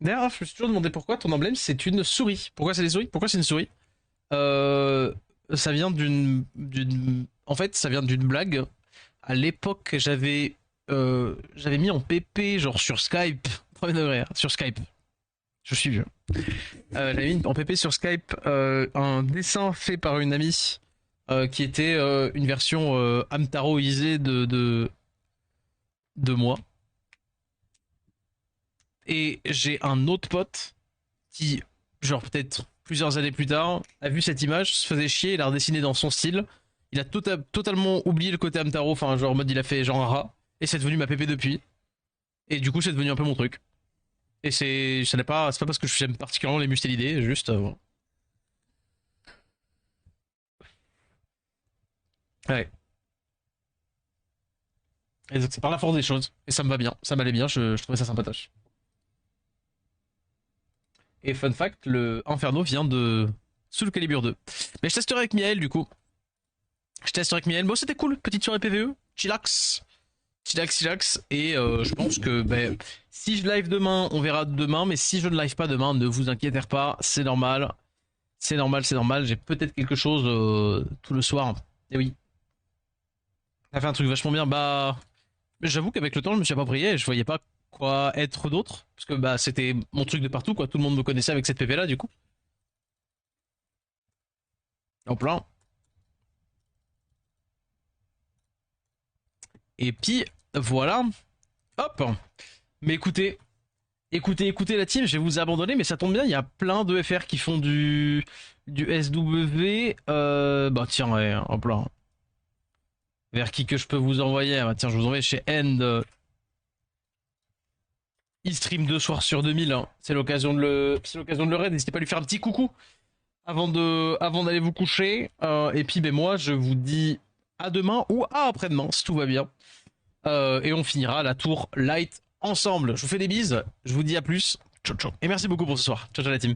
D'ailleurs, je me suis toujours demandé pourquoi ton emblème c'est une souris. Pourquoi c'est des souris? Pourquoi c'est une souris? Euh, Ça vient en fait, ça vient d'une blague. À l'époque, j'avais mis en PP, genre sur Skype, premier degré, hein, sur Skype. Je suis vieux. J'avais mis en PP sur Skype un dessin fait par une amie qui était une version Hamtaroisée de moi. Et j'ai un autre pote qui, genre peut-être plusieurs années plus tard, a vu cette image, se faisait chier, il a redessiné dans son style. Il a totalement oublié le côté Hamtaro, enfin genre en mode il a fait genre un rat, et c'est devenu ma PP depuis. Et du coup c'est devenu un peu mon truc. Et c'est pas parce que j'aime particulièrement les mustélidés, juste... ouais. Et donc c'est par la force des choses. Et ça me va bien, ça m'allait bien, je trouvais ça sympatoche. Et fun fact, le Inferno vient de Soul Calibur 2. Mais je testerai avec Miael du coup. Je testerai avec Miael. Bon, c'était cool, petite soirée PVE. Chillax. Chillax, chillax. Et je pense que ben, si je live demain, on verra demain. Mais si je ne live pas demain, ne vous inquiétez pas, c'est normal. C'est normal, c'est normal. J'ai peut-être quelque chose tout le soir. Et oui. Ça fait un truc vachement bien. Bah, j'avoue qu'avec le temps, je me suis approprié et je voyais pas quoi être d'autre. Parce que bah, c'était mon truc de partout, quoi. Tout le monde me connaissait avec cette PP là, du coup. En plein. Et puis, voilà. Hop. Mais écoutez la team, je vais vous abandonner, mais ça tombe bien, il y a plein de FR qui font du SW. Bah tiens, ouais, hop là. Vers qui que je peux vous envoyer? Bah tiens, je vous envoie chez End. Il stream 2 soirs sur 2000. Hein. C'est l'occasion de le raid. N'hésitez pas à lui faire un petit coucou avant d'aller vous coucher. Et puis, ben moi, je vous dis à demain ou à après-demain, si tout va bien. Et on finira la tour light ensemble. Je vous fais des bises. Je vous dis à plus. Ciao, ciao. Et merci beaucoup pour ce soir. Ciao, ciao la team.